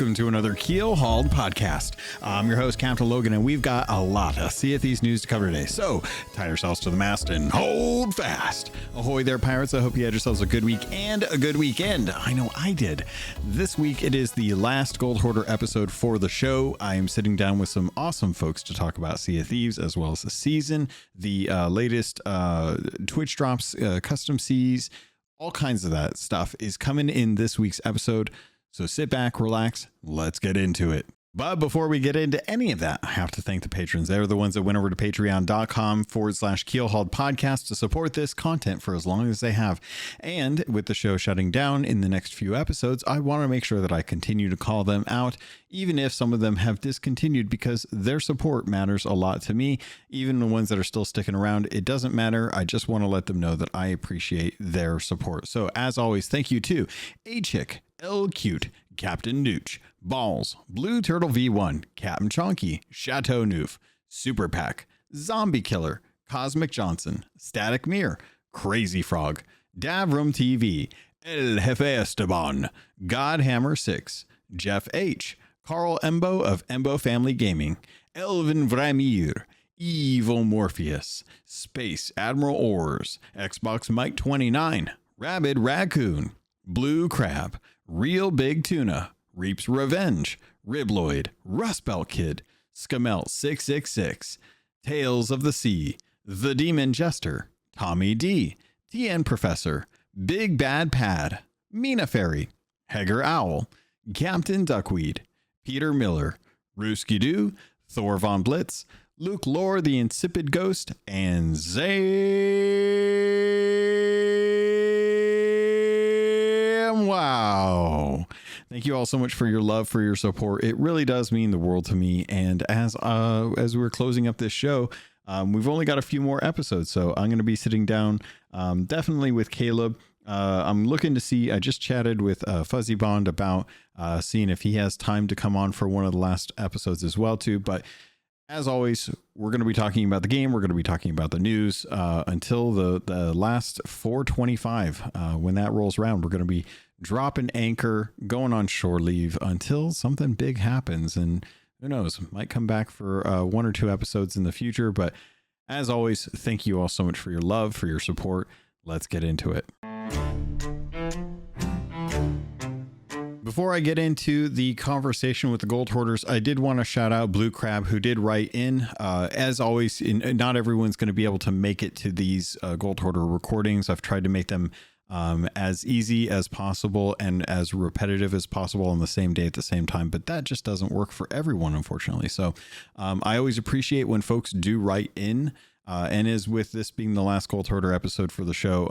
welcome to another Keelhauled podcast. I'm your host, CaptainLogun, and we've got a lot of Sea of Thieves news to cover today. So tie yourselves to the mast and hold fast. Ahoy there, pirates. I hope you had yourselves a good week and a good weekend. I know I did. This week, it is the last Gold Hoarder episode for the show. I am sitting down with some awesome folks to talk about Sea of Thieves, as well as the season, the latest Twitch drops, custom seas, all kinds of that stuff is coming in this week's episode. So sit back, relax, let's get into it. But before we get into any of that, I have to thank the patrons. They're the ones that went over to patreon.com/Keelhauled podcast to support this content for as long as they have. And with the show shutting down in the next few episodes, I want to make sure that I continue to call them out, even if some of them have discontinued, because their support matters a lot to me. Even the ones that are still sticking around, it doesn't matter. I just want to let them know that I appreciate their support. So as always, thank you to A-Chick, L Cute, Captain Nooch, Balls, Blue Turtle V1, Captain Chonky, Chateau Noof, Super Pack, Zombie Killer, Cosmic Johnson, Static Mirror, Crazy Frog, Davroom TV, El Jefe Esteban, Godhammer 6, Jeff H, Carl Embo of Embo Family Gaming, Elvin Vramir, Evil Morpheus, Space Admiral Ors, Xbox Mike 29, Rabid Raccoon, Blue Crab, Real Big Tuna, Reaps Revenge, Ribloid, Rust Belt Kid, Scamel 666, Tales of the Sea, The Demon Jester, Tommy D, TN Professor, Big Bad Pad, Mina Fairy, Hegger Owl, Captain Duckweed, Peter Miller, Rooski Doo, Thor Von Blitz, Luke Lore the Insipid Ghost, and Wow. Thank you all so much for your love, for your support. It really does mean the world to me. And as we're closing up this show, we've only got a few more episodes. So I'm going to be sitting down definitely with Caleb. I'm looking to see, I just chatted with Fuzzy Bond about seeing if he has time to come on for one of the last episodes as well too. But as always, we're going to be talking about the game. We're going to be talking about the news until the last 425. When that rolls around, we're going to be dropping anchor, going on shore leave until something big happens. And who knows, might come back for one or two episodes in the future. But as always, thank you all so much for your love, for your support. Let's get into it. Before I get into the conversation with the Gold Hoarders, I did want to shout out Blue Crab, who did write in. As always, not everyone's going to be able to make it to these Gold Hoarder recordings. I've tried to make them as easy as possible and as repetitive as possible on the same day at the same time, but that just doesn't work for everyone, unfortunately. So I always appreciate when folks do write in, and as with this being the last Gold Hoarder episode for the show,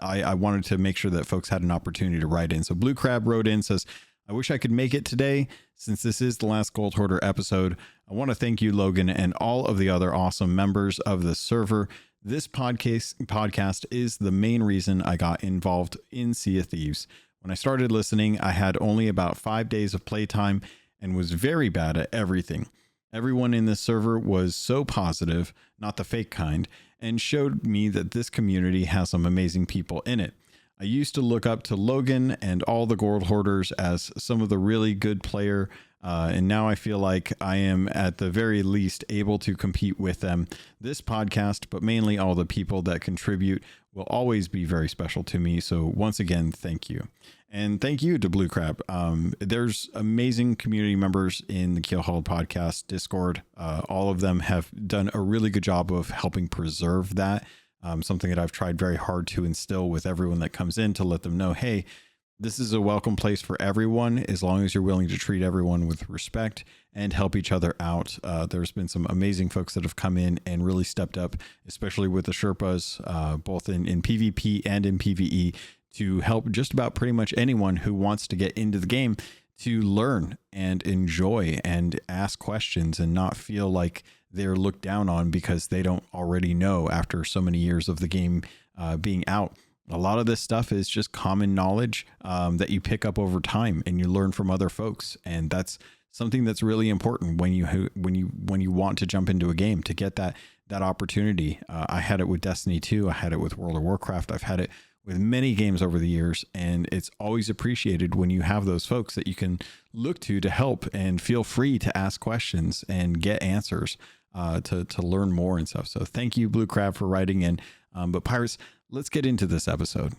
I wanted to make sure that folks had an opportunity to write in. So Blue Crab wrote in, says, I wish I could make it today. Since this is the last Gold Hoarder episode, I want to thank you, Logan, and all of the other awesome members of the server. This podcast is the main reason I got involved in Sea of Thieves. When I started listening, I had only about 5 days of playtime and was very bad at everything. Everyone in this server was so positive, not the fake kind, and showed me that this community has some amazing people in it. I used to look up to Logan and all the Gold Hoarders as some of the really good player, and now I feel like I am at the very least able to compete with them. This podcast, but mainly all the people that contribute, will always be very special to me. So once again, thank you. And thank you to Blue Crab. There's amazing community members in the Keelhauled podcast Discord. All of them have done a really good job of helping preserve that. Something that I've tried very hard to instill with everyone that comes in, to let them know, hey, this is a welcome place for everyone, as long as you're willing to treat everyone with respect and help each other out. There's been some amazing folks that have come in and really stepped up, especially with the Sherpas, both in PvP and in PvE, to help just about pretty much anyone who wants to get into the game to learn and enjoy and ask questions and not feel like they're looked down on because they don't already know after so many years of the game being out. A lot of this stuff is just common knowledge that you pick up over time and you learn from other folks. And that's something that's really important when you want to jump into a game, to get that opportunity. I had it with Destiny 2. I had it with World of Warcraft. I've had it with many games over the years, and it's always appreciated when you have those folks that you can look to help, and feel free to ask questions and get answers to learn more and stuff. So thank you, Blue Crab, for writing in. But Pirates, let's get into this episode.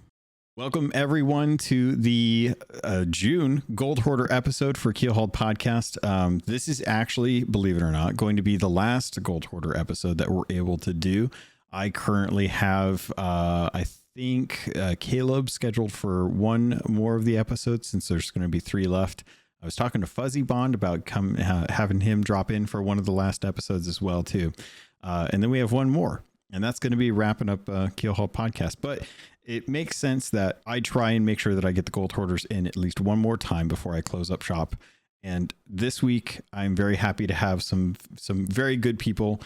Welcome everyone to the June Gold Hoarder episode for Keelhauled podcast. This is actually, believe it or not, going to be the last Gold Hoarder episode that we're able to do. I currently have, I think, Caleb scheduled for one more of the episodes, since there's going to be 3 left. I was talking to Fuzzy Bond about having him drop in for one of the last episodes as well too. And then we have one more, and that's going to be wrapping up Keelhauled podcast. But it makes sense that I try and make sure that I get the Gold Hoarders in at least one more time before I close up shop. And this week, I'm very happy to have some very good people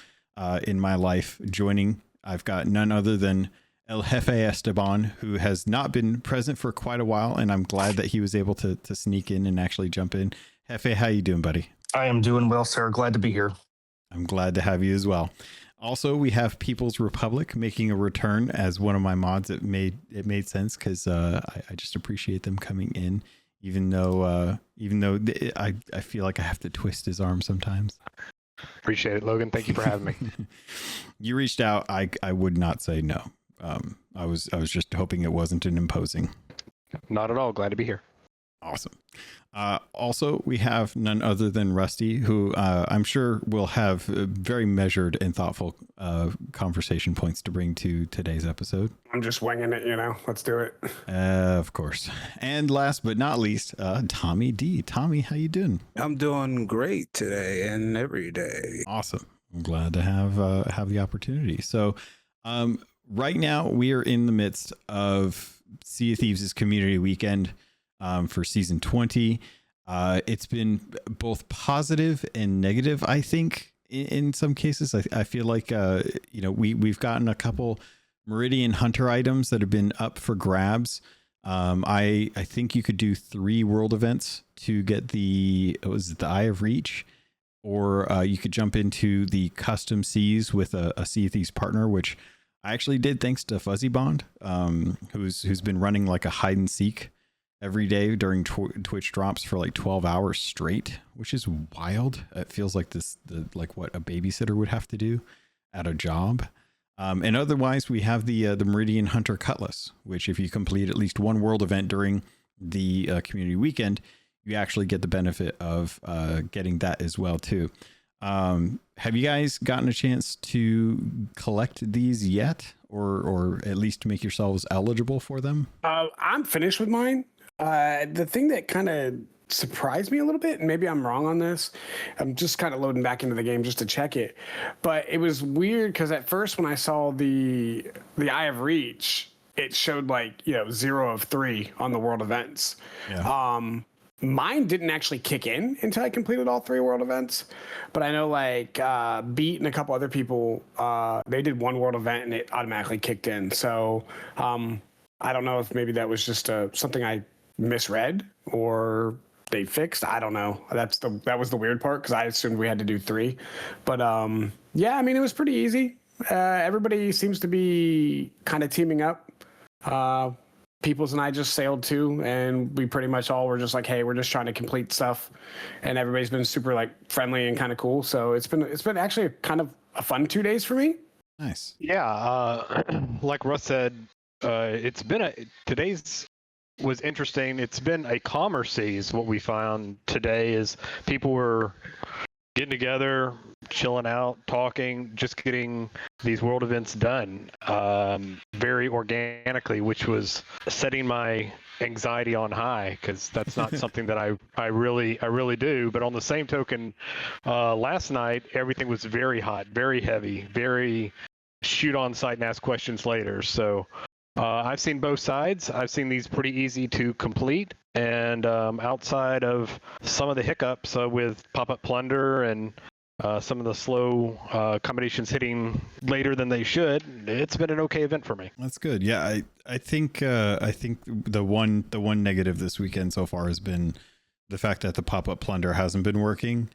in my life joining. I've got none other than El Jefe Esteban, who has not been present for quite a while, and I'm glad that he was able to sneak in and actually jump in. Jefe, how you doing, buddy? I am doing well, sir. Glad to be here. I'm glad to have you as well. Also, we have People's Republic making a return as one of my mods. It made sense because I just appreciate them coming in, even though I feel like I have to twist his arm sometimes. Appreciate it, Logan. Thank you for having me. You reached out. I would not say no. I was just hoping it wasn't an imposing. Not at all. Glad to be here. Awesome. Also, we have none other than Rusty, who I'm sure will have very measured and thoughtful conversation points to bring to today's episode. I'm just winging it, Let's do it. Of course. And last but not least, Tommy D. Tommy, how you doing? I'm doing great today and every day. Awesome. I'm glad to have the opportunity. So, right now we are in the midst of Sea of Thieves' community weekend. For season 20. It's been both positive and negative, I think, in some cases. I feel like, we've gotten a couple Meridian Hunter items that have been up for grabs. I think you could do 3 world events to get the Eye of Reach, or you could jump into the custom seas with a Sea of Thieves partner, which I actually did thanks to Fuzzy Bond, who's been running like a hide and seek every day during Twitch drops for like 12 hours straight, which is wild. It feels like what a babysitter would have to do at a job. And otherwise, we have the Meridian Hunter Cutlass, which if you complete at least one world event during the community weekend, you actually get the benefit of getting that as well too. Have you guys gotten a chance to collect these yet, or at least make yourselves eligible for them? I'm finished with mine. The thing that kind of surprised me a little bit, and maybe I'm wrong on this, I'm just kind of loading back into the game just to check it, but it was weird because at first when I saw the Eye of Reach, it showed 0 of 3 on the world events. Yeah. Mine didn't actually kick in until I completed all 3 world events, but I know Beat and a couple other people, they did 1 world event and it automatically kicked in. So I don't know if maybe that was just something I misread or they fixed. I don't know. That was the weird part because I assumed we had to do 3. But yeah, I mean, it was pretty easy. Everybody seems to be kind of teaming up. Peoples and I just sailed too, and we pretty much all were just like, hey, we're just trying to complete stuff, and everybody's been super friendly and kind of cool. So it's been actually kind of a fun 2 days for me. Nice. Yeah, like Russ said, today's was interesting. It's been a calmer seas. What we found today is people were getting together, chilling out, talking, just getting these world events done very organically, which was setting my anxiety on high, because that's not something that I really do. But on the same token, last night everything was very hot, very heavy, very shoot on site and ask questions later. So I've seen both sides. I've seen these pretty easy to complete, and outside of some of the hiccups with pop-up plunder and some of the slow combinations hitting later than they should, it's been an okay event for me. That's good. Yeah, I think the one negative this weekend so far has been the fact that the pop-up plunder hasn't been working.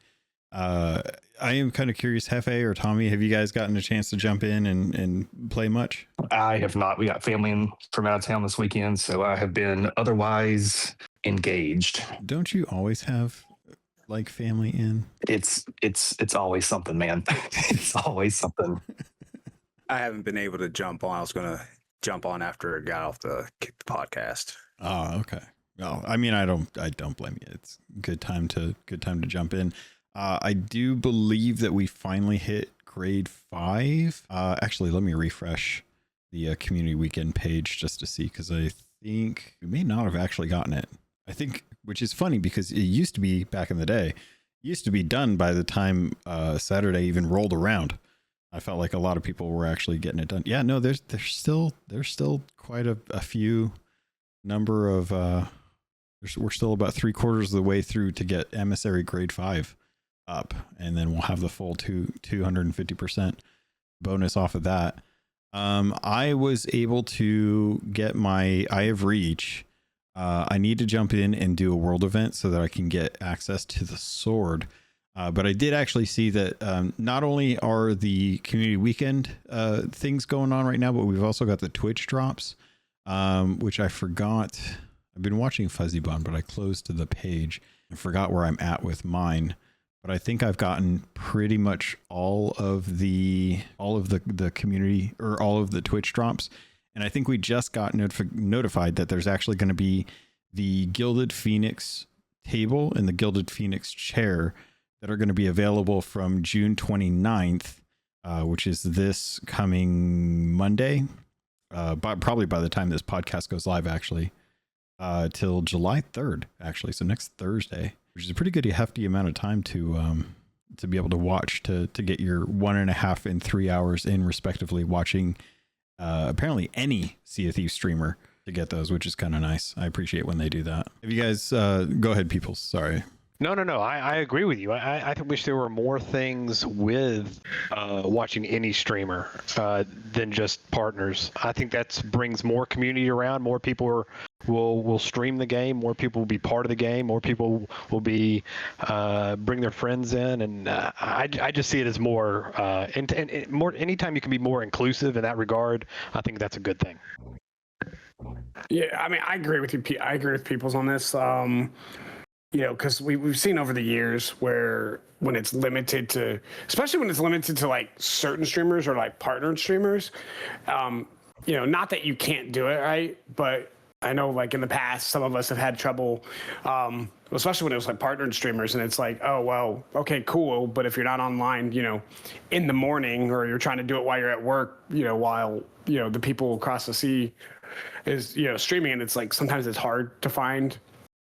I am kind of curious, Hefe or Tommy, have you guys gotten a chance to jump in and play much? I have not. We got family from out of town this weekend, so I have been otherwise engaged. Don't you always have like family in? It's always something, man. It's always something. I haven't been able to jump on. I was gonna jump on after I got off the podcast. Oh, okay. Well, I mean, I don't blame you. It's good time to jump in. I do believe that we finally hit grade 5. Actually, let me refresh the community weekend page just to see, because I think we may not have actually gotten it. I think, which is funny because it used to be back in the day, it used to be done by the time Saturday even rolled around. I felt like a lot of people were actually getting it done. Yeah, no, there's still quite a few number of we're still about 3/4 of the way through to get emissary grade 5 up, and then we'll have the full 250% bonus off of that. I was able to get my Eye of Reach. I need to jump in and do a world event so that I can get access to the sword. But I did actually see that not only are the community weekend things going on right now, but we've also got the Twitch drops, which I forgot. I've been watching Fuzzy Bun, but I closed to the page and forgot where I'm at with mine. But I think I've gotten pretty much all of the community, or all of the Twitch drops. And I think we just got notified that there's actually going to be the Gilded Phoenix table and the Gilded Phoenix chair that are going to be available from June 29th, which is this coming Monday, probably by the time this podcast goes live, actually, till July 3rd, actually. So next Thursday, which is a pretty good hefty amount of time to be able to watch, to get your 1.5 and 3 hours in respectively, watching apparently any Sea of Thieves streamer to get those, which is kind of nice. I appreciate when they do that. If you guys go ahead, people. Sorry. No. I agree with you. I wish there were more things with watching any streamer than just partners. I think that brings more community around. More people will stream the game. More people will be part of the game. More people will be bring their friends in, and I just see it as more and more. Anytime you can be more inclusive in that regard, I think that's a good thing. Yeah, I mean, I agree with you. I agree with Peoples on this. You know, because we've seen over the years where when it's limited to, especially when it's limited to like certain streamers or like partnered streamers, you know, not that you can't do it, right? But I know like in the past, some of us have had trouble, especially when it was like partnered streamers, and it's like, oh, well, okay, cool. But if you're not online, you know, in the morning, or you're trying to do it while you're at work, you know, while, you know, the people across the sea is, you know, streaming, and it's like sometimes it's hard to find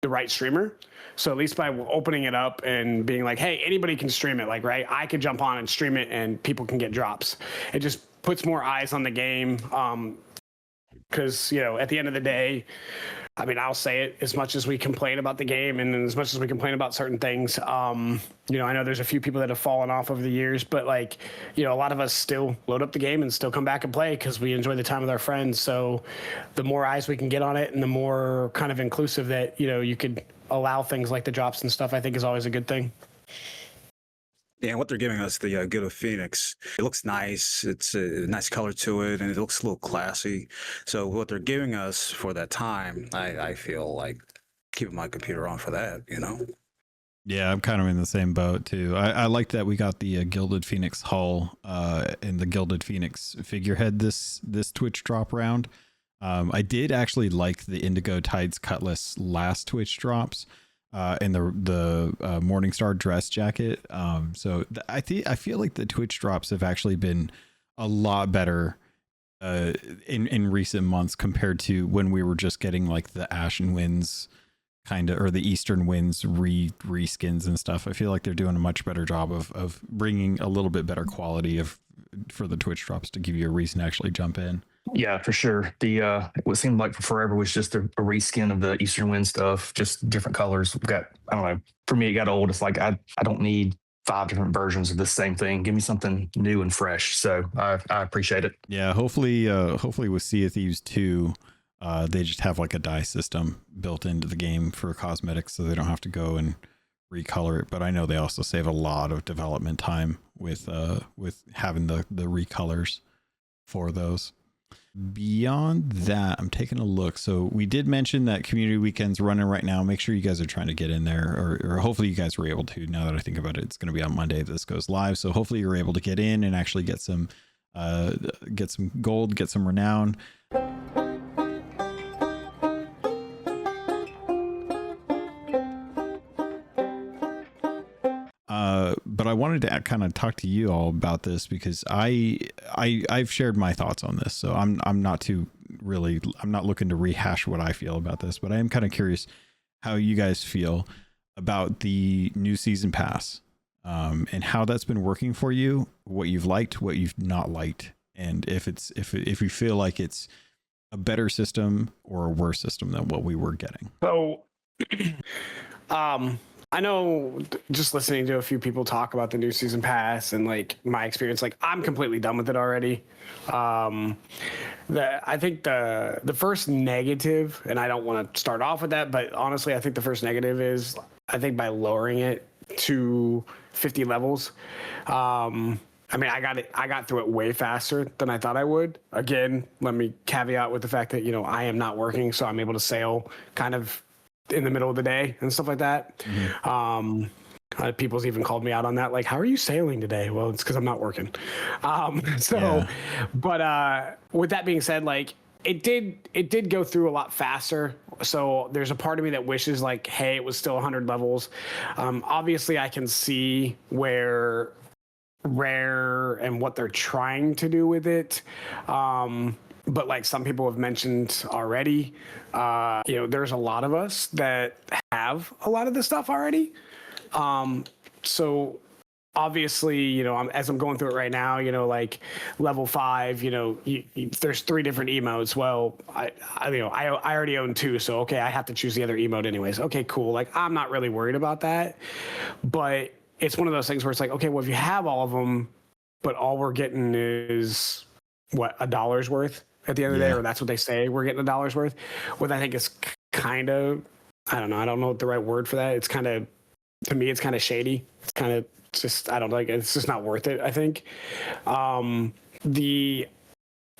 the right streamer. So at least by opening it up and being like, hey, anybody can stream it, like, right, I could jump on and stream it and people can get drops. It just puts more eyes on the game. Because, you know, at the end of the day, I mean, I'll say it, as much as we complain about the game and as much as we complain about certain things, you know, I know there's a few people that have fallen off over the years, but like, you know, a lot of us still load up the game and still come back and play because we enjoy the time with our friends. So the more eyes we can get on it and the more kind of inclusive that, you know, you could allow things like the drops and stuff, I think is always a good thing. Yeah, and what they're giving us, the Gilded Phoenix, it looks nice. It's a nice color to it, and it looks a little classy. So what they're giving us for that time, I feel like keeping my computer on for that, you know? Yeah, I'm kind of in the same boat too. I like that we got the Gilded Phoenix hull and the Gilded Phoenix figurehead this Twitch drop round. I did actually like the Indigo Tides Cutlass last Twitch drops, and the Morningstar dress jacket. So I feel like the Twitch drops have actually been a lot better in recent months compared to when we were just getting like the Ashen Winds kind of, or the Eastern Winds reskins and stuff. I feel like they're doing a much better job of bringing a little bit better quality for the Twitch drops to give you a reason to actually jump in. Yeah, for sure. The what seemed like for forever was just a reskin of the Eastern Wind stuff, just different colors. We've got, I don't know, for me it got old. It's like I don't need 5 different versions of the same thing. Give me something new and fresh. So I appreciate it. Yeah, hopefully with Sea of Thieves 2, they just have like a dye system built into the game for cosmetics, so they don't have to go and recolor it, but I know they also save a lot of development time with having the recolors for those. Beyond that, I'm taking a look. So we did mention that community weekend's running right now. Make sure you guys are trying to get in there, or hopefully you guys were able to. Now that I think about it, it's going to be on Monday this goes live. So hopefully you're able to get in and actually get some gold, get some renown. But I wanted to kind of talk to you all about this because I've shared my thoughts on this. So I'm not looking to rehash what I feel about this, but I am kind of curious how you guys feel about the new season pass, and how that's been working for you, what you've liked, what you've not liked, and if you feel like it's a better system or a worse system than what we were getting. So, I know just listening to a few people talk about the new season pass and like my experience, like I'm completely done with it already. I think the first negative, and I don't want to start off with that, but honestly, I think the first negative is I think by lowering it to 50 levels. I mean, I got through it way faster than I thought I would. Again, let me caveat with the fact that, I am not working, so I'm able to sail kind of in the middle of the day and stuff like that. Mm-hmm. People's even called me out on that. Like, how are you sailing today? Well, it's because I'm not working. But with that being said, like it did go through a lot faster. So there's a part of me that wishes like, hey, it was still 100 levels. Obviously I can see where rare and what they're trying to do with it. But like some people have mentioned already, there's a lot of us that have a lot of this stuff already. So obviously, as I'm going through it right now, like level 5, there's 3 different emotes. Well, I already own 2, so okay, I have to choose the other emote anyways. Okay, cool. Like I'm not really worried about that, but it's one of those things where it's like, okay, well, if you have all of them, but all we're getting is what, $1's worth at the end of the day, or that's what they say, we're getting $1's worth. What I think is kind of, I don't know what the right word for that. It's kind of, to me, it's kind of shady. It's kind of just, I don't like, it's just not worth it, I think.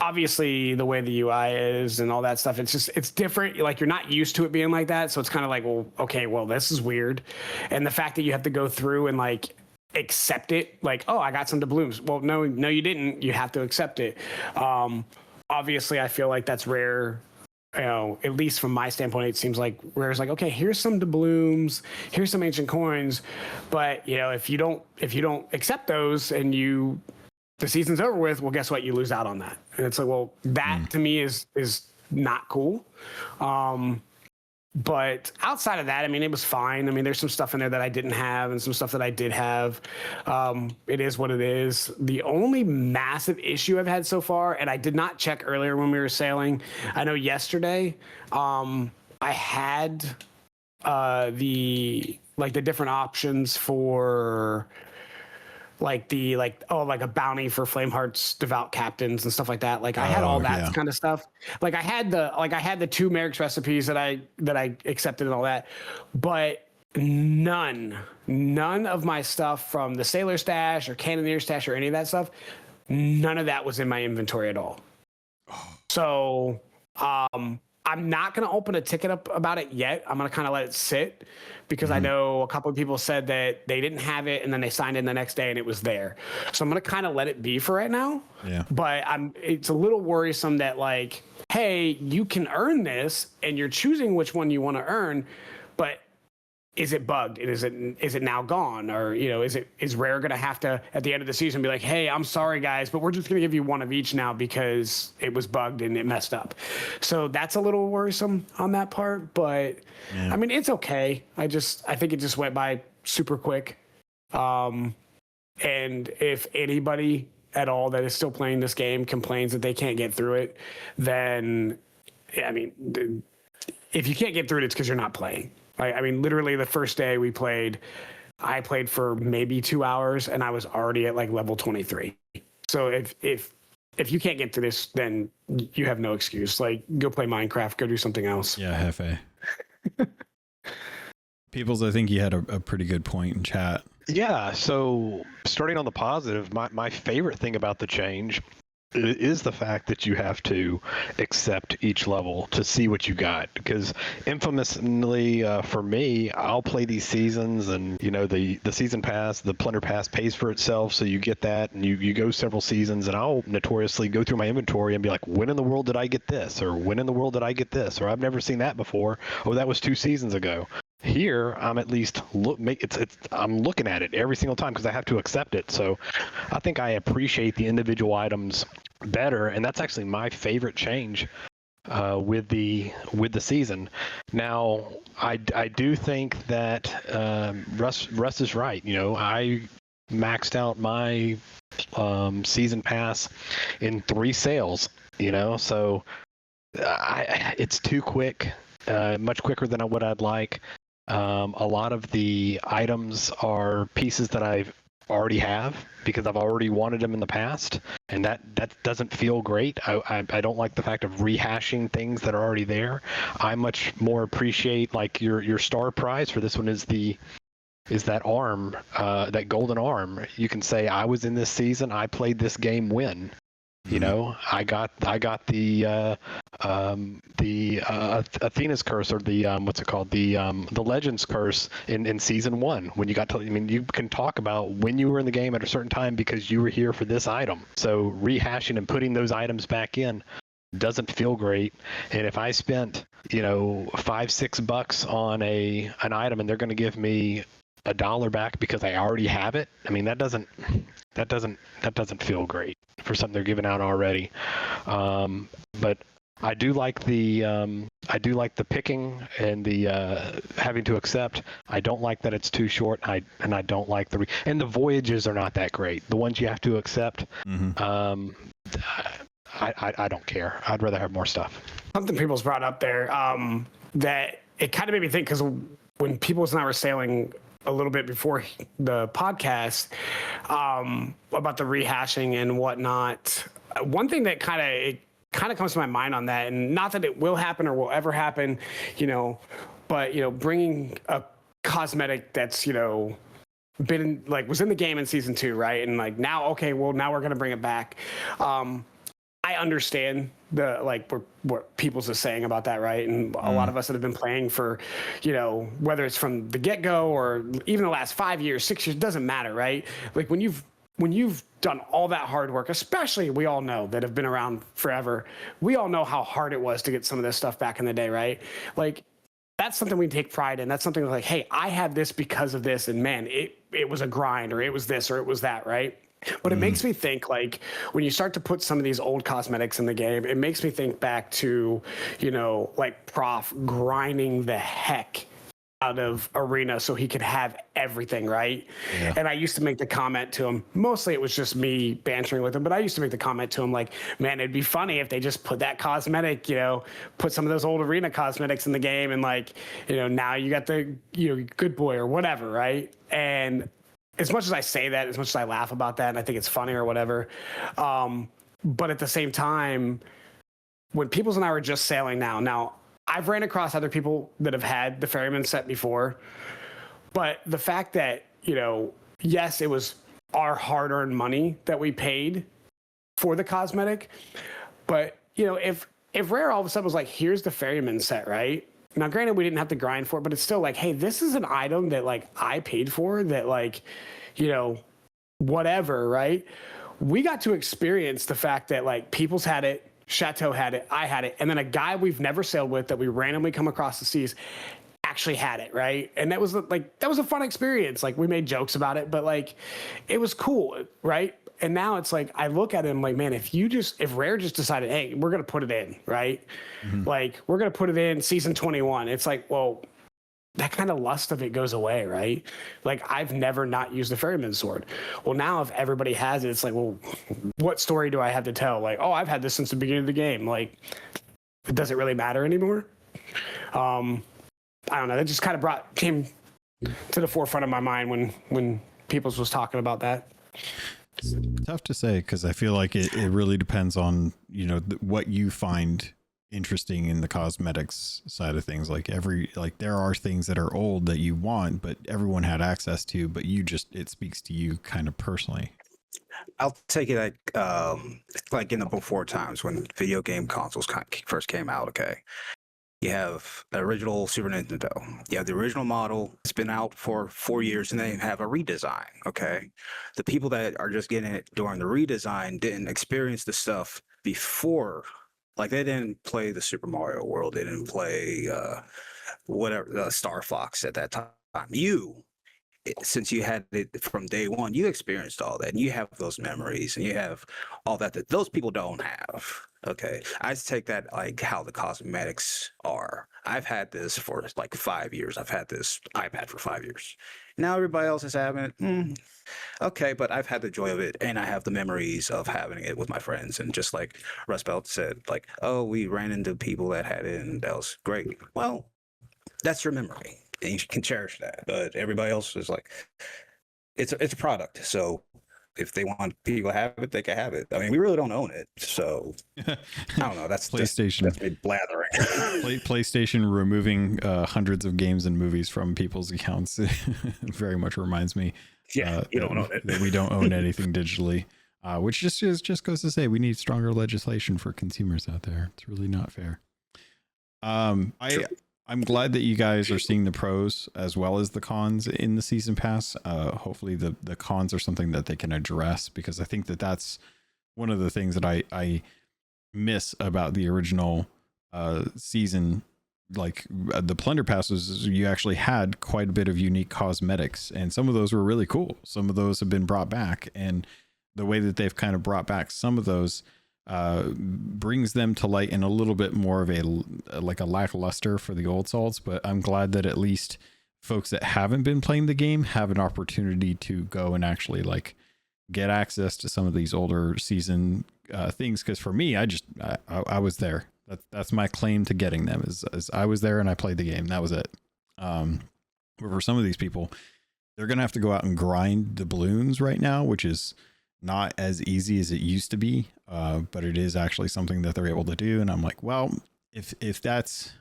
Obviously the way the UI is and all that stuff, it's different. Like you're not used to it being like that. So it's kind of like, well, okay, well, this is weird. And the fact that you have to go through and like accept it, like, oh, I got some doubloons. Well, no, you didn't. You have to accept it. Obviously I feel like that's rare. At least from my standpoint, it seems like Rare's like, okay, here's some doubloons, here's some ancient coins, but if you don't accept those and the season's over with, well, guess what? You lose out on that. And it's like, well, that to me is not cool. But outside of that, I mean, it was fine. I mean, there's some stuff in there that I didn't have and some stuff that I did have. It is what it is. The only massive issue I've had so far, and I did not check earlier when we were sailing, I know yesterday, I had the different options for like a bounty for Flameheart's devout captains and stuff like that. Like I had all that kind of stuff. Like I had the 2 Merrick's recipes that I accepted and all that, but none of my stuff from the Sailor stash or Cannoneer stash or any of that stuff, none of that was in my inventory at all. So I'm not going to open a ticket up about it yet. I'm going to kind of let it sit because I know a couple of people said that they didn't have it and then they signed in the next day and it was there. So I'm going to kind of let it be for right now. Yeah. But it's a little worrisome that like, hey, you can earn this and you're choosing which one you want to earn, but is it bugged? And is it now gone? Or, is Rare going to have to, at the end of the season, be like, hey, I'm sorry, guys, but we're just going to give you one of each now because it was bugged and it messed up. So that's a little worrisome on that part. But, I mean, it's okay. I think it just went by super quick. And if anybody at all that is still playing this game complains that they can't get through it, then, I mean, if you can't get through it, it's because you're not playing. I mean, literally the first day I played for maybe 2 hours and I was already at like level 23. So if you can't get through this, then you have no excuse. Like go play Minecraft, go do something else. Yeah, Hefe. Peoples, I think you had a pretty good point in chat. Yeah, so starting on the positive, my favorite thing about the change is the fact that you have to accept each level to see what you got. Because infamously, for me, I'll play these seasons, and the season pass, the plunder pass pays for itself, so you get that, and you go several seasons, and I'll notoriously go through my inventory and be like, when in the world did I get this, or when in the world did I get this, or I've never seen that before. Oh, that was 2 seasons ago. Here, I'm at least I'm looking at it every single time because I have to accept it. So I think I appreciate the individual items better, and that's actually my favorite change with the season. Now, I do think that Russ is right. I maxed out my season pass in 3 sales. So it's too quick, much quicker than what I'd like. A lot of the items are pieces that I already have because I've already wanted them in the past, and that doesn't feel great. I don't like the fact of rehashing things that are already there. I much more appreciate, like, your star prize for this one is that arm, that golden arm. You can say, I was in this season, I played this game when. I got the Athena's curse, or the what's it called, the Legends curse in season 1. When you got to, you can talk about when you were in the game at a certain time because you were here for this item. So rehashing and putting those items back in doesn't feel great. And if I spent $5-6 on an item and they're going to give me $1 back because I already have it, that doesn't feel great for something they're giving out already. But I do like the picking and the having to accept. I don't like that it's too short. And I don't like and the voyages are not that great. The ones you have to accept. Mm-hmm. I don't care. I'd rather have more stuff. Something people's brought up there that it kind of made me think, because when Peoples and I were sailing a little bit before the podcast about the rehashing and whatnot, one thing that kind of comes to my mind on that, and not that it will happen or will ever happen, but bringing a cosmetic that's been was in the game in season 2, right? And now we're gonna bring it back. I understand what Peoples is saying about that, right? And a lot of us that have been playing for, whether it's from the get-go or even the last 5 years, 6 years, doesn't matter, right? When you've done all that hard work, especially we all know that have been around forever, we all know how hard it was to get some of this stuff back in the day, right? That's something we take pride in. That's something hey, I have this because of this, and man, it was a grind, or it was this, or it was that, right? But it makes me think, when you start to put some of these old cosmetics in the game, it makes me think back to, Prof grinding the heck out of Arena so he could have everything, right? Yeah. And I used to make the comment to him, mostly it was just me bantering with him, but I used to make the comment to him man, it'd be funny if they just put that cosmetic, put some of those old Arena cosmetics in the game, and now you got the, good boy or whatever, right? And as much as I say that, as much as I laugh about that, and I think it's funny or whatever, but at the same time, when Peoples and I were just sailing now I've ran across other people that have had the Ferryman set before, but the fact that, yes, it was our hard-earned money that we paid for the cosmetic, but, if Rare all of a sudden was here's the Ferryman set, right? Now, granted, we didn't have to grind for it, but it's still hey, this is an item that I paid for, that whatever, right? We got to experience the fact that Peoples had it, Chateau had it, I had it, and then a guy we've never sailed with that we randomly come across the seas actually had it, right? And that was that was a fun experience. We made jokes about it, but it was cool, right? And now it's I look at it and man, if Rare just decided, hey, we're gonna put it in, right? Mm-hmm. We're gonna put it in season 21. It's well, that kind of lust of it goes away, right? I've never not used the Ferryman sword. Well, now if everybody has it, it's well, what story do I have to tell? Oh, I've had this since the beginning of the game. Does it really matter anymore? I don't know. That just kind of came to the forefront of my mind when Peoples was talking about that. It's tough to say, because I feel it really depends on what you find interesting in the cosmetics side of things. Like there are things that are old that you want, but everyone had access to, but it speaks to you kind of personally. I'll take it like in the before times when video game consoles first came out. Okay, you have the original Super Nintendo. You have the original model. It's been out for 4 years, and they have a redesign. Okay, the people that are just getting it during the redesign didn't experience the stuff before. Like they didn't play the Super Mario World. They didn't play whatever Star Fox at that time. Since you had it from day one, you experienced all that, and you have those memories, and you have all that those people don't have. Okay, I just take that like how the cosmetics are. I've had this for like 5 years. I've had this iPad for 5 years. Now everybody else is having it. Okay, but I've had the joy of it, and I have the memories of having it with my friends. And just like Rustbelt said, like, oh, we ran into people that had it, and that was great. Well, that's your memory, and you can cherish that. But everybody else is like, it's a product. So if they want people to have it, they can have it. I mean, we really don't own it, so I don't know. That's PlayStation. That's me blathering. PlayStation removing hundreds of games and movies from people's accounts very much reminds me. Yeah, you don't own it. That we don't own anything digitally, which just goes to say we need stronger legislation for consumers out there. It's really not fair. I'm glad that you guys are seeing the pros as well as the cons in the season pass. Hopefully the cons are something that they can address, because I think that's one of the things that I miss about the original season. Like the Plunder Passes, you actually had quite a bit of unique cosmetics, and some of those were really cool. Some of those have been brought back, and the way that they've kind of brought back some of those brings them to light in a little bit more of a lackluster for the old salts. But I'm glad that at least folks that haven't been playing the game have an opportunity to go and actually like get access to some of these older season things. Because for me, I was there. That's my claim to getting them is I was there and I played the game. That was it. But for some of these people, they're gonna have to go out and grind the balloons right now, which is not as easy as it used to be. But it is actually something that they're able to do. And I'm like, well, if that's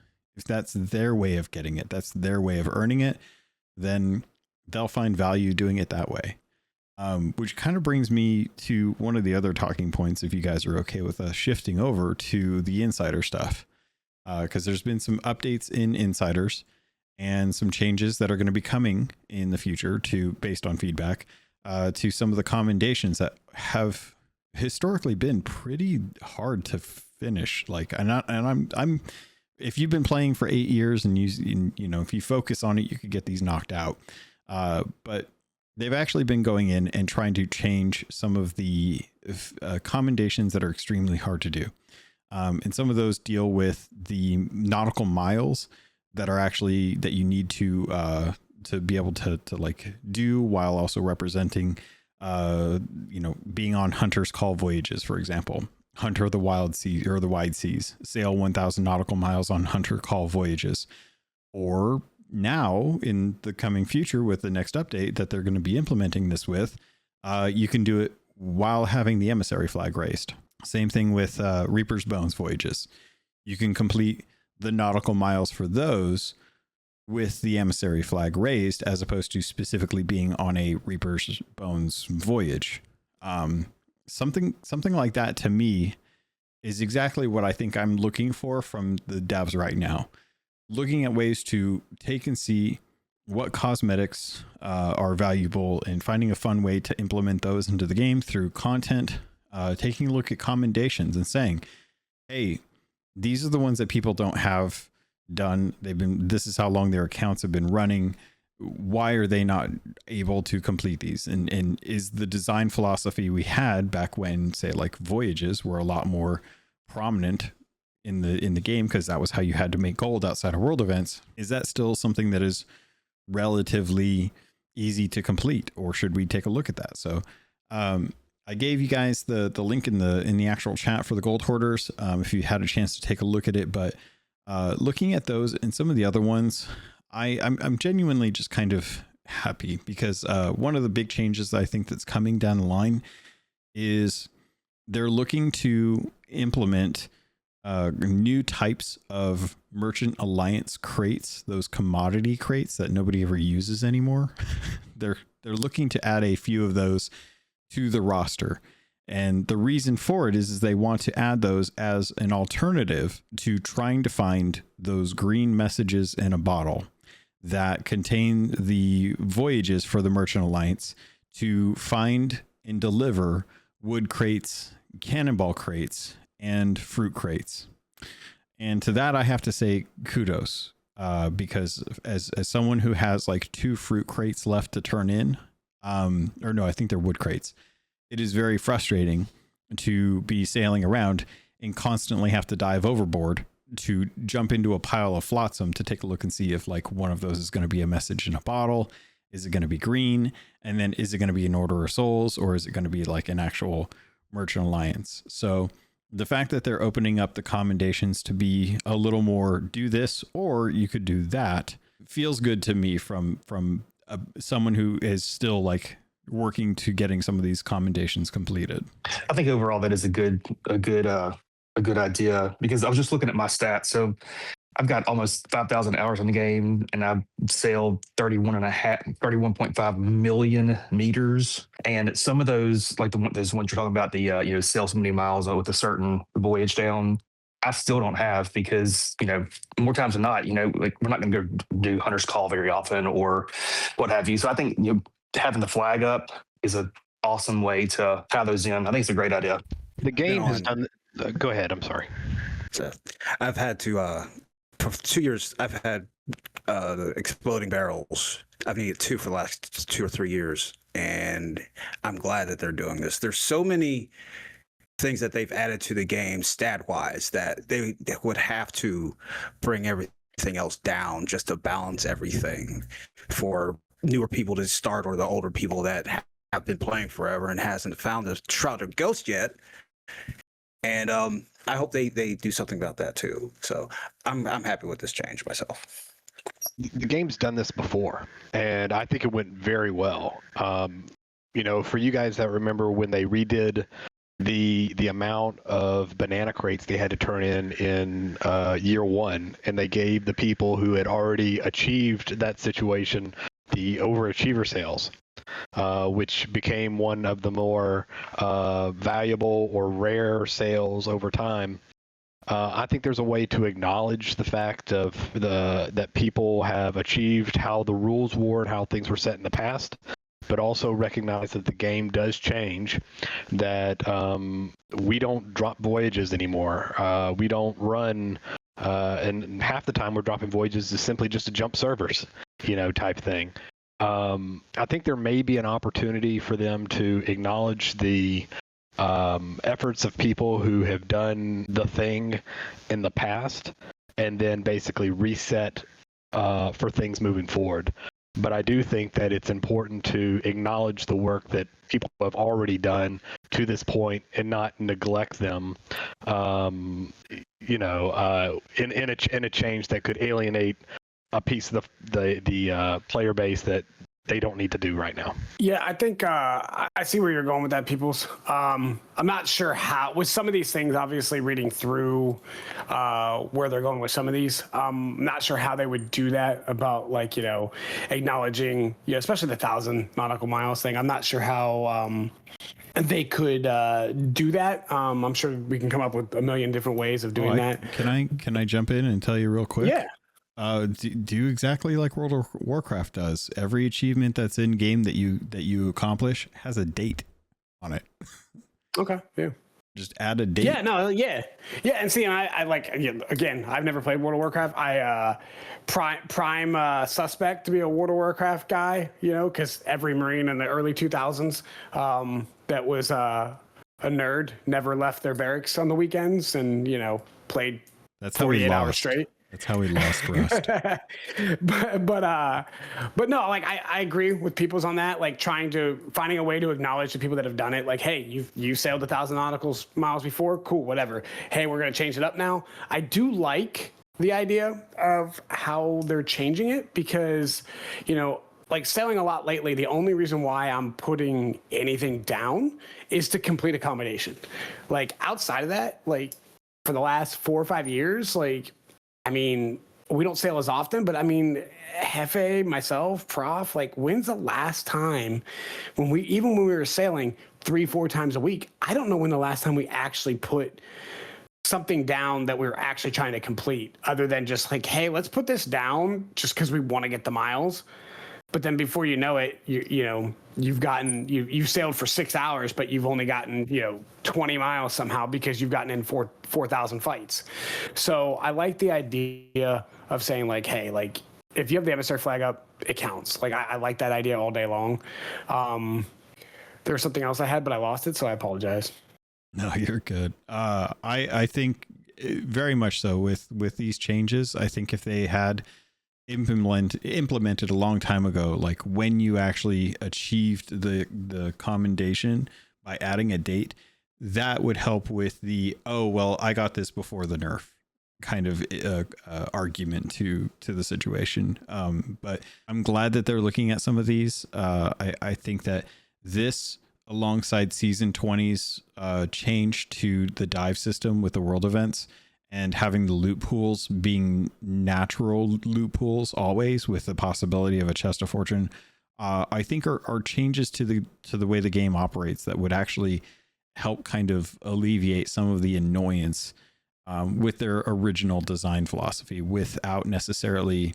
their way of getting it, that's their way of earning it, then they'll find value doing it that way. Which kind of brings me to one of the other talking points, if you guys are okay with us shifting over to the insider stuff. Because there's been some updates in insiders and some changes that are going to be coming in the future based on feedback, to some of the commendations that have historically been pretty hard to finish. Like, I'm if you've been playing for 8 years and you know, if you focus on it, you could get these knocked out. But they've actually been going in and trying to change some of the commendations that are extremely hard to do. And some of those deal with the nautical miles that are actually that you need to be able to like do while also representing, you know, being on Hunter's Call voyages, for example. Hunter the Wild Sea or the Wide Seas, sail 1,000 nautical miles on Hunter Call voyages. Or now in the coming future with the next update that they're going to be implementing this with, you can do it while having the emissary flag raised. Same thing with Reaper's Bones voyages. You can complete the nautical miles for those with the emissary flag raised, as opposed to specifically being on a Reaper's Bones voyage. Something like that to me is exactly what I think I'm looking for from the devs right now. Looking at ways to take and see what cosmetics are valuable and finding a fun way to implement those into the game through content, taking a look at commendations and saying, hey, these are the ones that people don't have done. This is how long their accounts have been running. Why are they not able to complete these? And is the design philosophy we had back when, say, like voyages were a lot more prominent in the game, because that was how you had to make gold outside of world events, is that still something that is relatively easy to complete, or should we take a look at that? So I gave you guys the link in the actual chat for the Gold Hoarders, if you had a chance to take a look at it. But looking at those and some of the other ones, I'm genuinely just kind of happy, because one of the big changes that I think that's coming down the line is they're looking to implement new types of Merchant Alliance crates, those commodity crates that nobody ever uses anymore. They're looking to add a few of those to the roster. And the reason for it is they want to add those as an alternative to trying to find those green messages in a bottle that contain the voyages for the Merchant Alliance to find and deliver wood crates, cannonball crates, and fruit crates. And to that, I have to say kudos, because as someone who has like 2 fruit crates left to turn in, or no, I think they're wood crates. It is very frustrating to be sailing around and constantly have to dive overboard to jump into a pile of flotsam to take a look and see if like one of those is going to be a message in a bottle. Is it going to be green? And then is it going to be an Order of Souls, or is it going to be like an actual Merchant Alliance? So the fact that they're opening up the commendations to be a little more do this, or you could do that, feels good to me from someone who is still like working to getting some of these commendations completed. I think overall that is a good idea, because I was just looking at my stats. So I've got almost 5,000 hours in the game, and I've sailed 31.5 million meters. And some of those, like those ones you're talking about, the sail so many miles with a certain voyage down, I still don't have, because more times than not, like we're not going to go do Hunter's Call very often or what have you. So I think having the flag up is an awesome way to tie those in. I think it's a great idea. The game has done. Go ahead. I'm sorry. So I've had to for 2 years. I've had the exploding barrels. I've needed 2 for the last 2 or 3 years, and I'm glad that they're doing this. There's so many things that they've added to the game stat-wise that they would have to bring everything else down just to balance everything for newer people to start, or the older people that have been playing forever and hasn't found the Shrouded Ghost yet. And I hope they do something about that too. So I'm happy with this change myself. The game's done this before, and I think it went very well. For you guys that remember when they redid the amount of banana crates they had to turn in year 1, and they gave the people who had already achieved that situation the overachiever sales, which became one of the more valuable or rare sales over time. I think there's a way to acknowledge the fact of that people have achieved how the rules were and how things were set in the past, but also recognize that the game does change, that we don't drop voyages anymore. We don't run, and half the time we're dropping voyages is simply just to jump servers, type thing. I think there may be an opportunity for them to acknowledge the efforts of people who have done the thing in the past, and then basically reset for things moving forward. But I do think that it's important to acknowledge the work that people have already done to this point and not neglect them, in a change that could alienate a piece of the player base that they don't need to do right now. Yeah, I think I see where you're going with that, Peoples. I'm not sure how, with some of these things, obviously reading through where they're going with some of these, I'm not sure how they would do that about acknowledging, especially the 1,000 nautical miles thing. I'm not sure how they could do that. I'm sure we can come up with a million different ways of doing that. Can I jump in and tell you real quick? Yeah. Do exactly like World of Warcraft does. Every achievement that's in game that you accomplish has a date on it. Okay. Yeah. Just add a date. Yeah. No. Yeah. Yeah. And see, I like, again, I've never played World of Warcraft. I prime suspect to be a World of Warcraft guy. Because every Marine in the early 2000s that was a nerd never left their barracks on the weekends and played. That's 48 hours straight. That's how we lost Rust. but no, like I agree with Peoples on that. Like finding a way to acknowledge the people that have done it. Like, hey, you sailed 1,000 nautical miles before, cool, whatever. Hey, we're gonna change it up now. I do like the idea of how they're changing it because, like sailing a lot lately, the only reason why I'm putting anything down is to complete accommodation. Like outside of that, like for the last 4 or 5 years, like, I mean, we don't sail as often, but I mean, Hefe, myself, Prof, like, when's the last time when we were sailing 3-4 times a week? I don't know when the last time we actually put something down that we were actually trying to complete, other than just like, hey, let's put this down just because we want to get the miles. But then before you know it, you've sailed for 6 hours, but you've only gotten 20 miles somehow because you've gotten in 4,000 fights. So I like the idea of saying like, hey, like if you have the emissary flag up, it counts. Like I like that idea all day long. There was something else I had, but I lost it, so I apologize. No, you're good. I think very much so with these changes. I think if they had implemented a long time ago, like when you actually achieved the commendation by adding a date, that would help with the I got this before the nerf kind of argument to the situation. But I'm glad that they're looking at some of these. I think that this, alongside season 20's change to the dive system with the world events, and having the loot pools being natural loot pools always with the possibility of a chest of fortune, I think are changes to the way the game operates that would actually help kind of alleviate some of the annoyance with their original design philosophy, without necessarily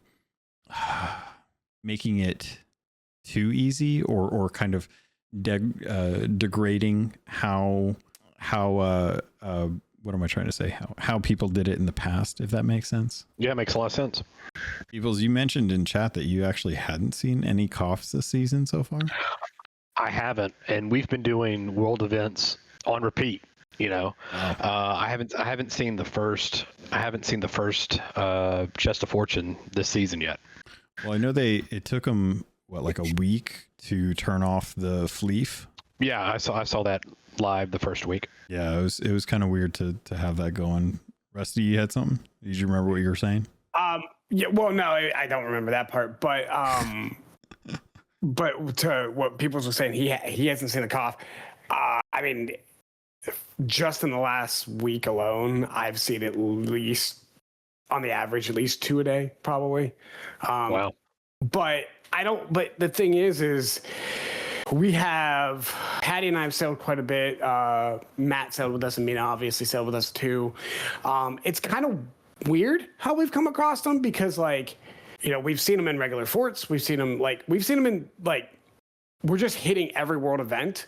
making it too easy or kind of degrading how what am I trying to say? How people did it in the past, if that makes sense. Yeah, it makes a lot of sense. Peoples, you mentioned in chat that you actually hadn't seen any coughs this season so far. I haven't, and we've been doing world events on repeat. I haven't seen the first. I haven't seen the first Chest of Fortune this season yet. Well, I know it took them like a week to turn off the fleef. Yeah, I saw that live the first week. Yeah, it was kind of weird to have that going. Rusty, you had something? Did you remember what you were saying? Yeah, well, no, I don't remember that part, but but to what people were saying, he hasn't seen the cough. I mean, just in the last week alone, I've seen at least, on the average, at least 2 a day, probably. Wow. But the thing is we have, Patty and I have sailed quite a bit. Matt sailed with us, and Mina obviously sailed with us too. It's kind of weird how we've come across them, because we've seen them in regular forts. We've seen them in we're just hitting every world event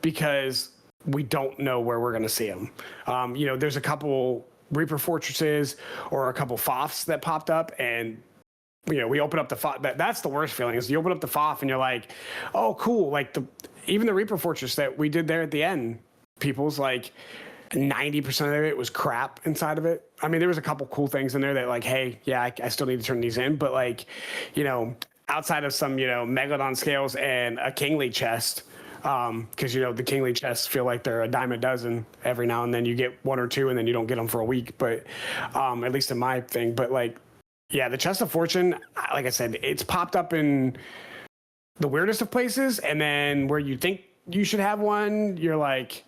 because we don't know where we're going to see them. There's a couple Reaper Fortresses or a couple FOFs that popped up, and we open up the FOF. That's the worst feeling, is you open up the FOF and you're like, oh, cool. Like even the Reaper Fortress that we did there at the end, people's like 90% of it was crap inside of it. I mean, there was a couple cool things in there that like, hey, yeah, I still need to turn these in. But outside of some, Megalodon scales and a Kingly chest, because the Kingly chests feel like they're a dime a dozen. Every now and then you get 1 or 2 and then you don't get them for a week. But at least in my thing. But yeah, the Chest of Fortune, like I said, it's popped up in the weirdest of places, and then where you think you should have one, you're like,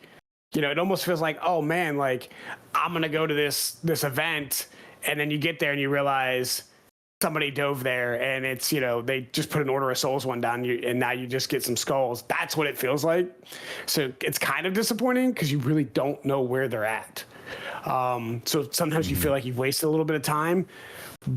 it almost feels like, oh man, like I'm gonna go to this event, and then you get there and you realize somebody dove there, and it's they just put an Order of Souls one down, and now you just get some skulls. That's what it feels like. So it's kind of disappointing because you really don't know where they're at. So sometimes you feel like you've wasted a little bit of time.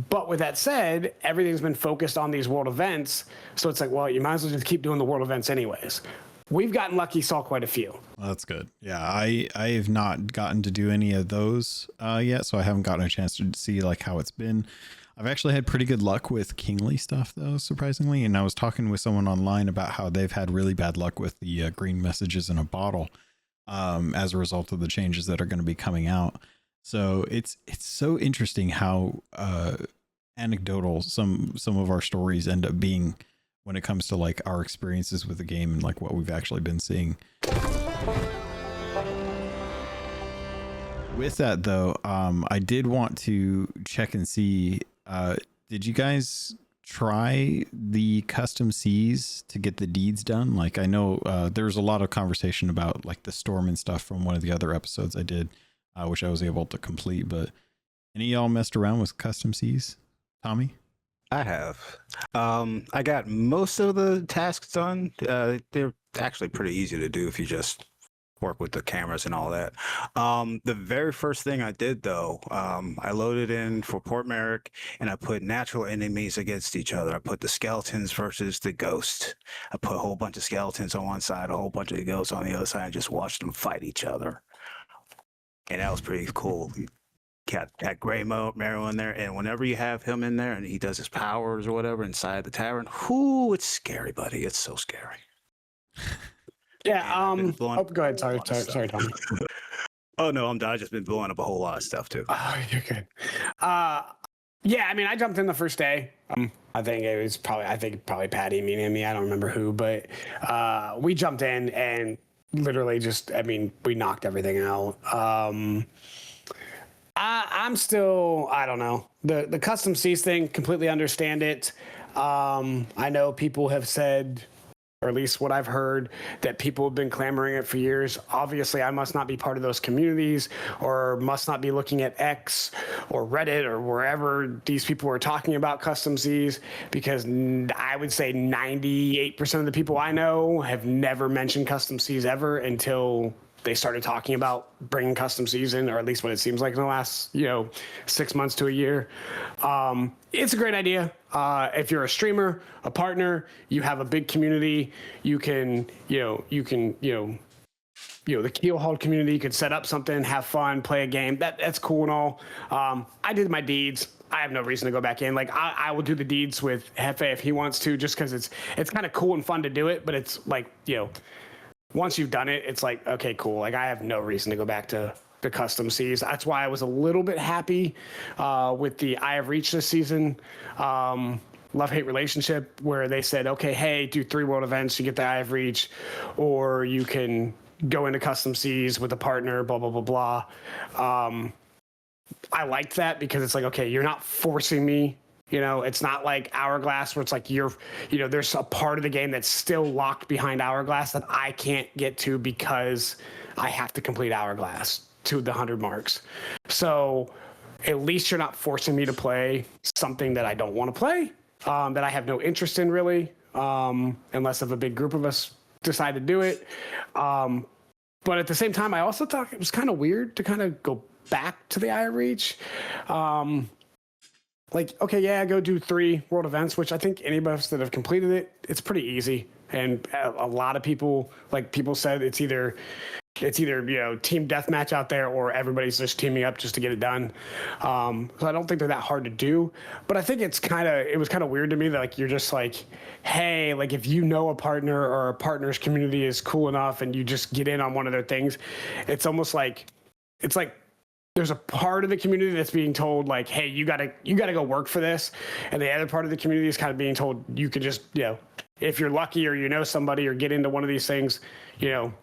But with that said, everything's been focused on these world events. So it's like, well, you might as well just keep doing the world events anyways. We've gotten lucky, saw quite a few. Well, that's good. Yeah, I have not gotten to do any of those yet, so I haven't gotten a chance to see how it's been. I've actually had pretty good luck with Kingly stuff, though, surprisingly. And I was talking with someone online about how they've had really bad luck with the green messages in a bottle as a result of the changes that are going to be coming out. So it's so interesting how anecdotal some of our stories end up being when it comes to our experiences with the game and what we've actually been seeing. With that though, I did want to check and see, did you guys try the custom seas to get the deeds done? I know there's a lot of conversation about the storm and stuff from one of the other episodes I did. which I was able to complete. But any of y'all messed around with custom seas, Tommy? I have. I got most of the tasks done. They're actually pretty easy to do if you just work with the cameras and all that. The very first thing I did though, I loaded in for Port Merrick and I put natural enemies against each other. I put the skeletons versus the ghost. I put a whole bunch of skeletons on one side, a whole bunch of ghosts on the other side, and just watched them fight each other. And that was pretty cool. Got Gray Marrow in there, and whenever you have him in there and he does his powers or whatever inside the tavern, whoo, it's scary, buddy. It's so scary. Yeah. Oh, go ahead. Sorry, Tommy. Oh no, I'm done. I've just been blowing up a whole lot of stuff too. Oh, you're good. Yeah. I mean, I jumped in the first day. I think it was probably Patty, me and me. I don't remember who, but we jumped in and literally we knocked everything out. I'm still, I don't know. The custom seas thing, completely understand it. I know people have said, or at least what I've heard, that people have been clamoring it for years. Obviously, I must not be part of those communities or must not be looking at X or Reddit or wherever these people are talking about custom seas, because I would say 98% of the people I know have never mentioned custom seas ever until they started talking about bringing custom seas in, or at least what it seems like in the last, 6 months to a year. It's a great idea. If you're a streamer, a partner, you have a big community, you can, the Keelhauled community, you could set up something, have fun, play a game. That's cool and all. I did my deeds. I have no reason to go back in. Like I will do the deeds with Hefe if he wants to, just because it's kind of cool and fun to do it. But it's like, once you've done it, it's like, okay, cool. Like I have no reason to go back to the custom seas. That's why I was a little bit happy with the Eye of Reach this season. Love-hate relationship, where they said, okay, hey, do 3 world events, you get the Eye of Reach, or you can go into custom seas with a partner, blah, blah, blah, blah. I liked that because it's like, okay, you're not forcing me. It's not like Hourglass where it's like there's a part of the game that's still locked behind Hourglass that I can't get to because I have to complete Hourglass to the 100 marks. So at least you're not forcing me to play something that I don't want to play, that I have no interest in really, unless if a big group of us decide to do it. But at the same time, I also thought it was kind of weird to kind of go back to the Eye of Reach. Like, okay, yeah, go do 3 world events, which I think any of us that have completed it, it's pretty easy. And a lot of people said it's either team deathmatch out there or everybody's just teaming up just to get it done. So I don't think they're that hard to do. But I think it was kind of weird to me that like you're just like, hey, like if a partner or a partner's community is cool enough and you just get in on one of their things, it's almost like there's a part of the community that's being told like, hey, you gotta go work for this, and the other part of the community is kind of being told you could just, if you're lucky or somebody or get into one of these things,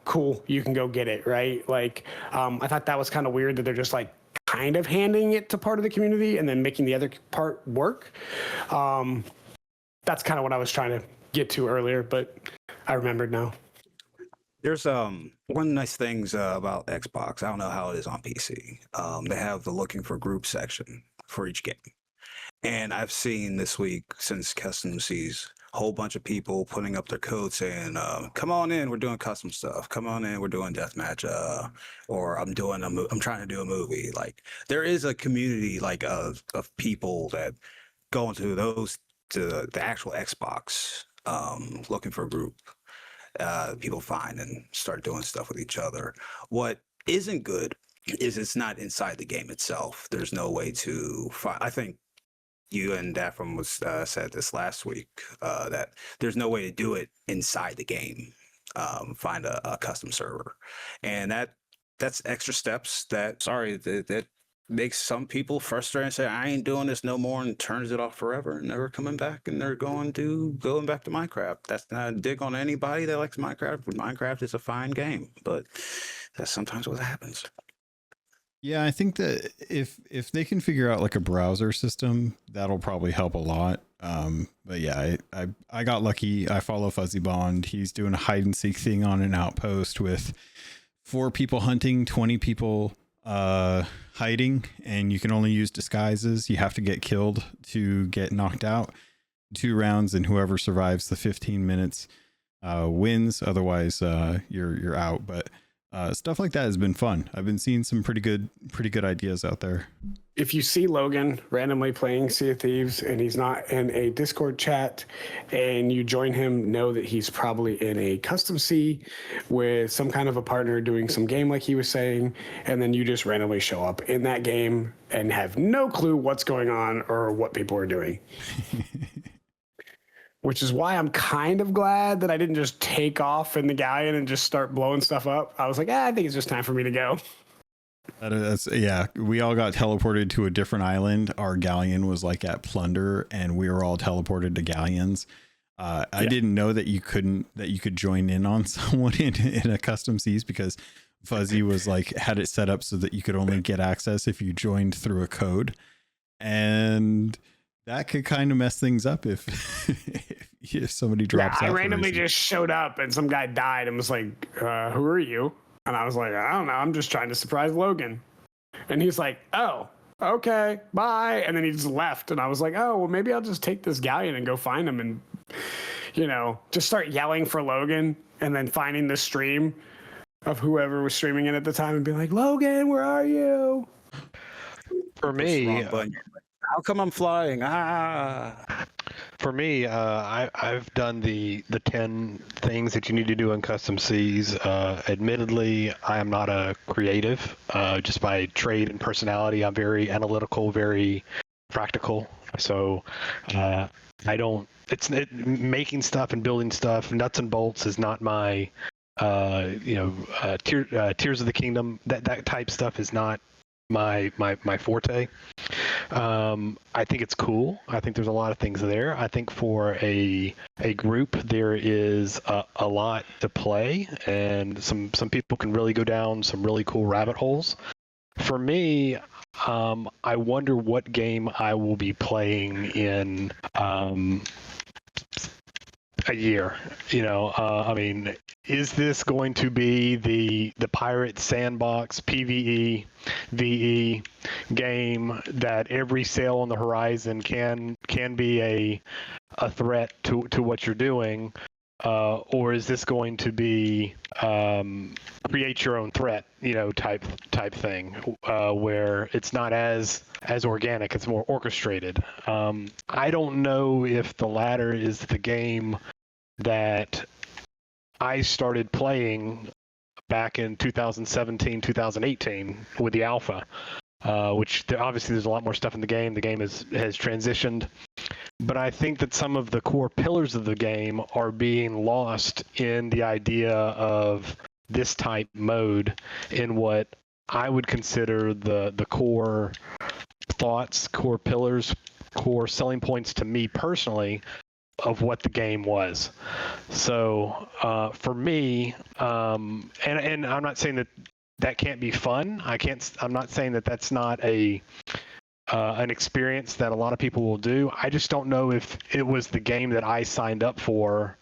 cool, you can go get it, right? Like, I thought that was kind of weird that they're just like kind of handing it to part of the community and then making the other part work. That's kind of what I was trying to get to earlier, but I remembered now. There's one nice things about Xbox. I don't know how it is on PC. They have the looking for group section for each game. And I've seen this week since Custom Seas, a whole bunch of people putting up their code saying, come on in, we're doing custom stuff. Come on in, we're doing deathmatch. Or I'm trying to do a movie. Like there is a community like of people that go into to the actual Xbox looking for a group. People find and start doing stuff with each other. What isn't good is it's not inside the game itself. There's no way to find. I think you and Daphne was said this last week that there's no way to do it inside the game. Find a custom server, and that's extra steps. That makes some people frustrated and say, I ain't doing this no more, and turns it off forever and never coming back, and they're going back to Minecraft. That's not a dig on anybody that likes Minecraft. Minecraft is a fine game, but that's sometimes what happens. Yeah, I think that if they can figure out like a browser system, that'll probably help a lot. But yeah, I got lucky. I follow Fuzzy Bond. He's doing a hide and seek thing on an outpost with 4 people hunting, 20 people hiding, and you can only use disguises. You have to get killed to get knocked out. 2 rounds, and whoever survives the 15 minutes wins. Otherwise, you're out. But stuff like that has been fun. I've been seeing some pretty good ideas out there. If you see Logan randomly playing Sea of Thieves and he's not in a Discord chat and you join him, know that he's probably in a custom sea with some kind of a partner doing some game like he was saying, and then you just randomly show up in that game and have no clue what's going on or what people are doing. Which is why I'm kind of glad that I didn't just take off in the galleon and just start blowing stuff up. I was like, I think it's just time for me to go. Yeah, we all got teleported to a different island. Our galleon was like at Plunder, and we were all teleported to galleons. I didn't know that you could join in on someone in a custom seas, because Fuzzy was like had it set up so that you could only get access if you joined through a code, and that could kind of mess things up if somebody drops out. I randomly just showed up and some guy died and was like, who are you? And I was like, I don't know. I'm just trying to surprise Logan. And he's like, oh, okay, bye. And then he just left. And I was like, oh, well, maybe I'll just take this galleon and go find him and, just start yelling for Logan and then finding the stream of whoever was streaming it at the time and be like, Logan, where are you? For me, how come I'm flying? For me, I've done the 10 things that you need to do in custom seas. Admittedly, I am not a creative. Just by trade and personality, I'm very analytical, very practical. So making stuff and building stuff, nuts and bolts is not my, Tears of the Kingdom. That type stuff is not my forte. I think it's cool. I think there's a lot of things there. I think for a group there is a lot to play, and some people can really go down some really cool rabbit holes. For me, I wonder what game I will be playing in a year. Is this going to be the pirate sandbox PvE VE game that every sail on the horizon can be a threat to what you're doing, or is this going to be create your own threat type thing, where it's not as organic, it's more orchestrated? I don't know if the latter is the game that I started playing back in 2017, 2018 with the alpha, which obviously there's a lot more stuff in the game. The game has transitioned, but I think that some of the core pillars of the game are being lost in the idea of this type mode, in what I would consider the core thoughts, core pillars, core selling points to me personally of what the game was. So for me, and I'm not saying that can't be fun. I'm not saying that that's not an experience that a lot of people will do. I just don't know if it was the game that I signed up for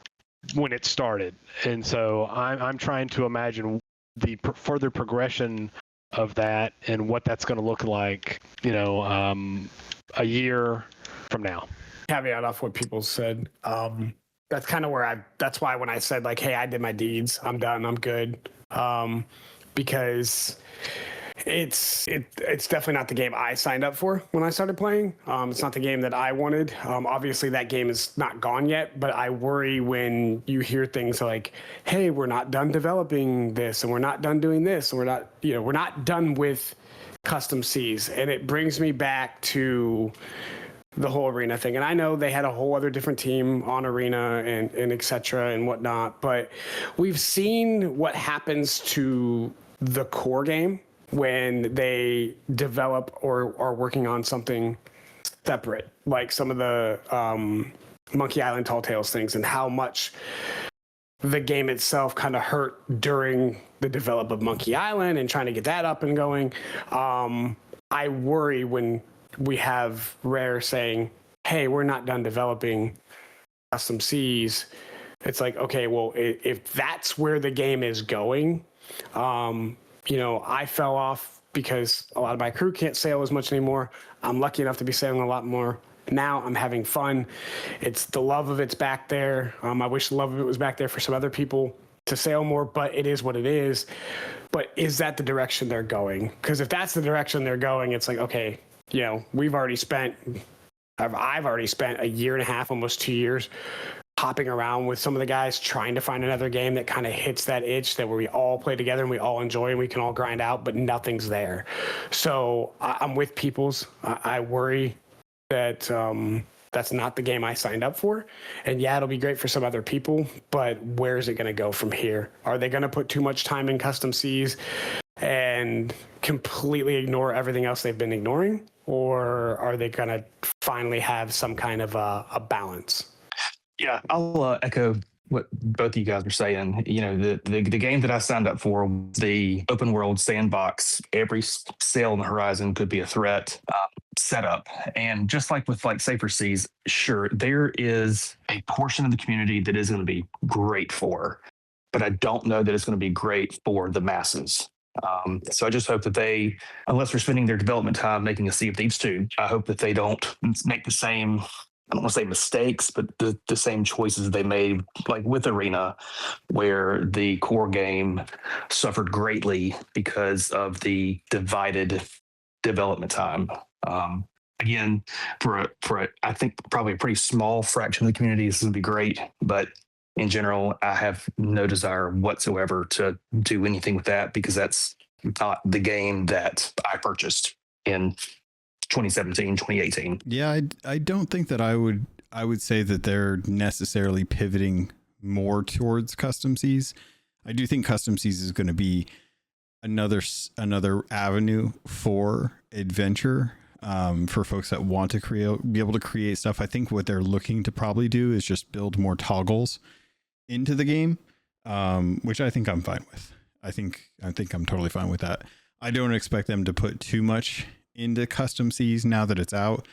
when it started. And so I'm trying to imagine the further progression of that and what that's going to look like, a year from now. Caveat off what people said. That's kind of where that's why when I said like, hey, I did my deeds, I'm done, I'm good. Because it's definitely not the game I signed up for when I started playing. It's not the game that I wanted. Obviously that game is not gone yet, but I worry when you hear things like, hey, we're not done developing this, and we're not done doing this, and we're not done with custom seas. And it brings me back to the whole arena thing. And I know they had a whole other different team on arena and et cetera and whatnot, but we've seen what happens to the core game when they develop or are working on something separate, like some of the Monkey Island Tall Tales things, and how much the game itself kind of hurt during the develop of Monkey Island and trying to get that up and going. I worry when we have Rare saying, hey, we're not done developing custom seas. It's like, okay, well, if that's where the game is going, I fell off because a lot of my crew can't sail as much anymore. I'm lucky enough to be sailing a lot more now. I'm having fun. It's the love of it's back there. I wish the love of it was back there for some other people to sail more, but it is what it is. But is that the direction they're going? Because if that's the direction they're going, it's like, okay, you know, I've already spent a year and a half, almost 2 years, hopping around with some of the guys trying to find another game that kind of hits that itch that where we all play together and we all enjoy and we can all grind out, but nothing's there. So I'm with Peoples. I worry that that's not the game I signed up for. And yeah, it'll be great for some other people, but where is it going to go from here? Are they going to put too much time in custom seas and completely ignore everything else they've been ignoring? Or are they going to finally have some kind of a balance? Yeah, I'll echo what both of you guys are saying. You know, the game that I signed up for was the open world sandbox. Every sail on the horizon could be a threat setup. And just like with like Safer Seas, sure, there is a portion of the community that is going to be great for, but I don't know that it's going to be great for the masses. So I just hope that they, unless they're spending their development time making a Sea of Thieves 2, I hope that they don't make the same, I don't want to say mistakes, but the same choices they made, like with Arena, where the core game suffered greatly because of the divided development time. Again, for I think probably a pretty small fraction of the community, this would be great, but in general, I have no desire whatsoever to do anything with that because that's not the game that I purchased in 2017, 2018. Yeah, I don't think that I would say that they're necessarily pivoting more towards custom seas. I do think custom seas is going to be another avenue for adventure for folks that want to be able to create stuff. I think what they're looking to probably do is just build more toggles into the game, which I think I'm fine with. I think I'm totally fine with that. I don't expect them to put too much into custom seas now that it's out,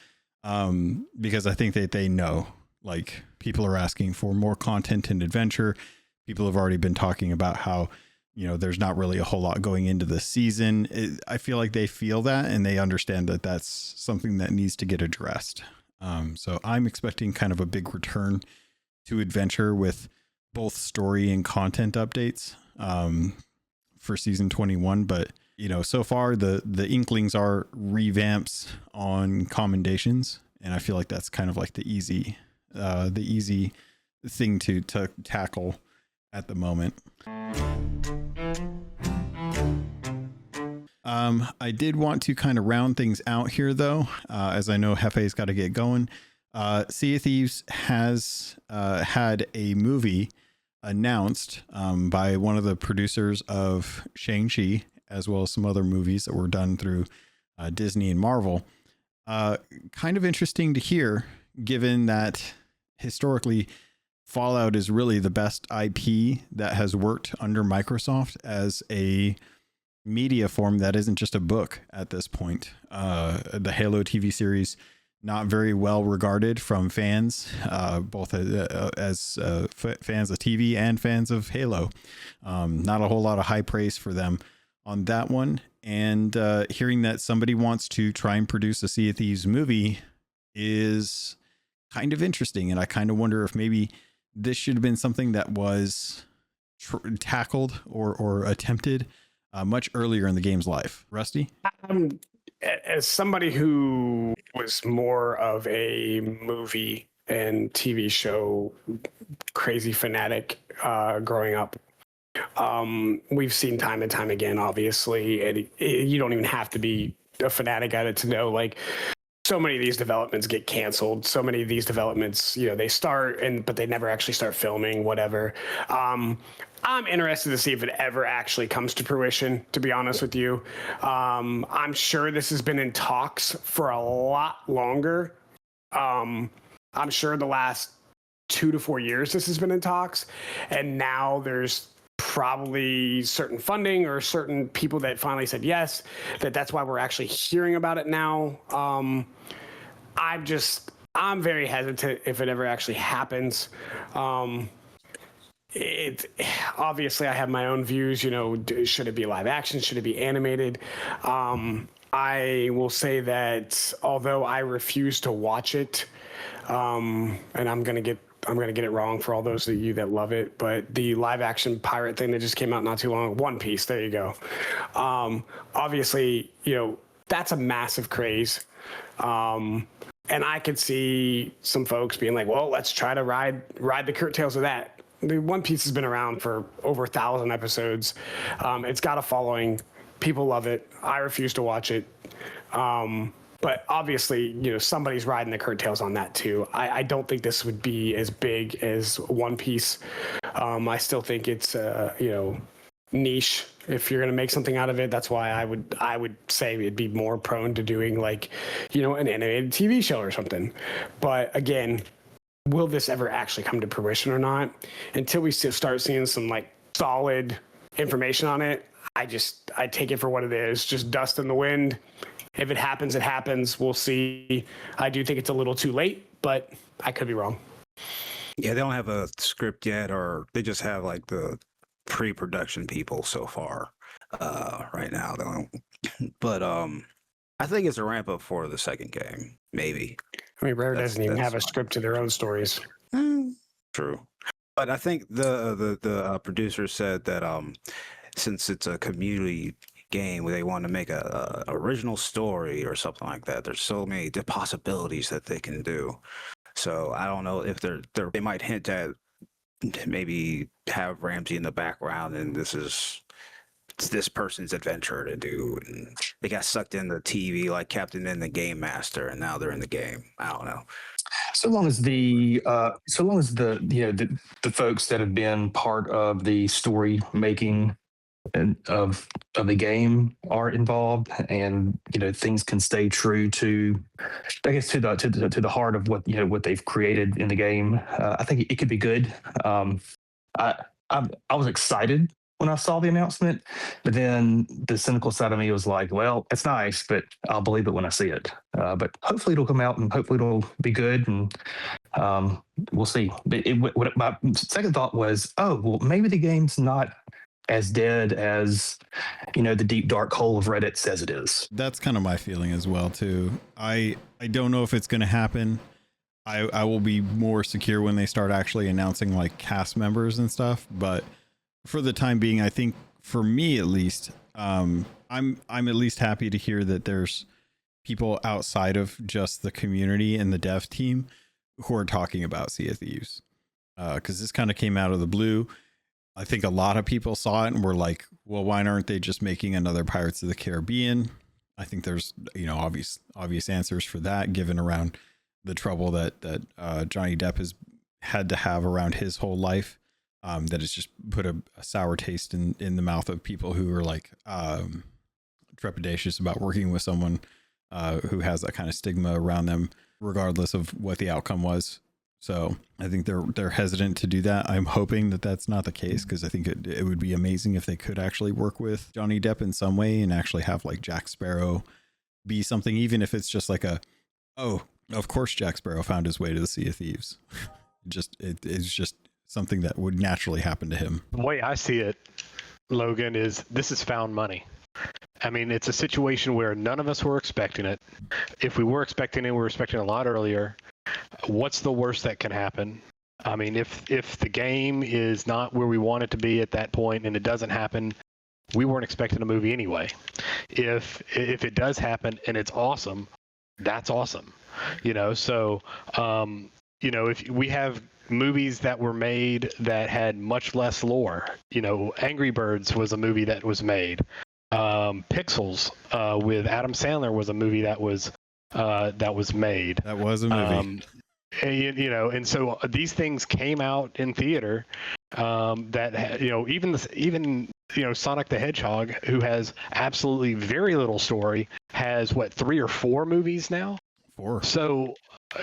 because I think that they know, like, people are asking for more content and adventure. People have already been talking about how, you know, there's not really a whole lot going into the season. I feel like they feel that and they understand that that's something that needs to get addressed. So I'm expecting kind of a big return to adventure with both story and content updates for season 21. But, you know, so far the inklings are revamps on commendations, and I feel like that's kind of like the easy thing to tackle at the moment. I did want to kind of round things out here, though, as I know Hefe's got to get going. Sea of Thieves has had a movie announced by one of the producers of Shang-Chi, as well as some other movies that were done through Disney and Marvel. Kind of interesting to hear, given that historically Fallout is really the best IP that has worked under Microsoft as a media form that isn't just a book at this point. The Halo TV series, not very well regarded from fans, both as fans of TV and fans of Halo. Not a whole lot of high praise for them on that one. And hearing that somebody wants to try and produce a Sea of Thieves movie is kind of interesting. And I kind of wonder if maybe this should have been something that was tackled or attempted much earlier in the game's life. Rusty? As somebody who was more of a movie and TV show crazy fanatic growing up, we've seen time and time again, obviously, and you don't even have to be a fanatic at it to know, like, so many of these developments get canceled. So many of these developments, you know, they start but they never actually start filming, whatever. I'm interested to see if it ever actually comes to fruition, to be honest with you. I'm sure this has been in talks for a lot longer. I'm sure the last 2 to 4 years this has been in talks, and now there's probably certain funding or certain people that finally said yes, that's why we're actually hearing about it now. I'm very hesitant if it ever actually happens. it obviously I have my own views. You know, should it be live action? Should it be animated? I will say that although I refuse to watch it, and I'm gonna get it wrong for all those of you that love it, but the live action pirate thing that just came out not too long, One Piece, there you go. Obviously, you know, that's a massive craze. And I could see some folks being like, well, let's try to ride the curtails of that. The One Piece has been around for over 1,000 episodes. It's got a following. People love it. I refuse to watch it. But obviously, you know, somebody's riding the curtails on that too. I don't think this would be as big as One Piece. I still think it's, you know, niche. If you're going to make something out of it, that's why I would say it'd be more prone to doing like, you know, an animated TV show or something. But again, will this ever actually come to fruition or not? Until we start seeing some like solid information on it, I take it for what it is, just dust in the wind. If it happens, it happens. We'll see. I do think it's a little too late, but I could be wrong. Yeah, they don't have a script yet, or they just have like the pre-production people so far right now. But I think it's a ramp up for the second game, maybe. I mean, Rare doesn't even have a script to their own stories. True, but I think the producer said that since it's a community game where they want to make a original story or something like that, there's so many possibilities that they can do. So I don't know if they might hint at maybe have Ramsey in the background and it's this person's adventure to do, and they got sucked into TV like Captain and the Game Master, and now they're in the game. I don't know. So long as the you know the folks that have been part of the story making and of the game are involved, and you know things can stay true to, I guess, to the heart of what what they've created in the game. I think it could be good. I was excited when I saw the announcement, but then the cynical side of me was like, well, it's nice, but I'll believe it when I see it. But hopefully it'll come out and hopefully it'll be good, and we'll see. But my second thought was, oh, well, maybe the game's not as dead as, you know, the deep dark hole of Reddit says it is. That's kind of my feeling as well too. I don't know if it's going to happen. I will be more secure when they start actually announcing like cast members and stuff. But for the time being, I think for me at least, I'm at least happy to hear that there's people outside of just the community and the dev team who are talking about Sea of Thieves. Because this kind of came out of the blue. I think a lot of people saw it and were like, well, why aren't they just making another Pirates of the Caribbean? I think there's, you know, obvious answers for that, given around the trouble that Johnny Depp has had to have around his whole life. That has just put a sour taste in the mouth of people who are like trepidatious about working with someone who has that kind of stigma around them, regardless of what the outcome was. So I think they're hesitant to do that. I'm hoping that that's not the case, because I think it would be amazing if they could actually work with Johnny Depp in some way and actually have like Jack Sparrow be something, even if it's just like oh, of course Jack Sparrow found his way to the Sea of Thieves. It's just something that would naturally happen to him. The way I see it, Logan, is this is found money. I mean, it's a situation where none of us were expecting it. If we were expecting it, we were expecting a lot earlier. What's the worst that can happen? I mean, if the game is not where we want it to be at that point and it doesn't happen, we weren't expecting a movie anyway. If it does happen and it's awesome, that's awesome. You know, so you know, if we have movies that were made that had much less lore, you know, Angry Birds was a movie that was made. Pixels with Adam Sandler was a movie that was made. That was a movie. And, you know, and so these things came out in theater. That you know, even you know, Sonic the Hedgehog, who has absolutely very little story, has what, 3 or 4 movies now? 4. So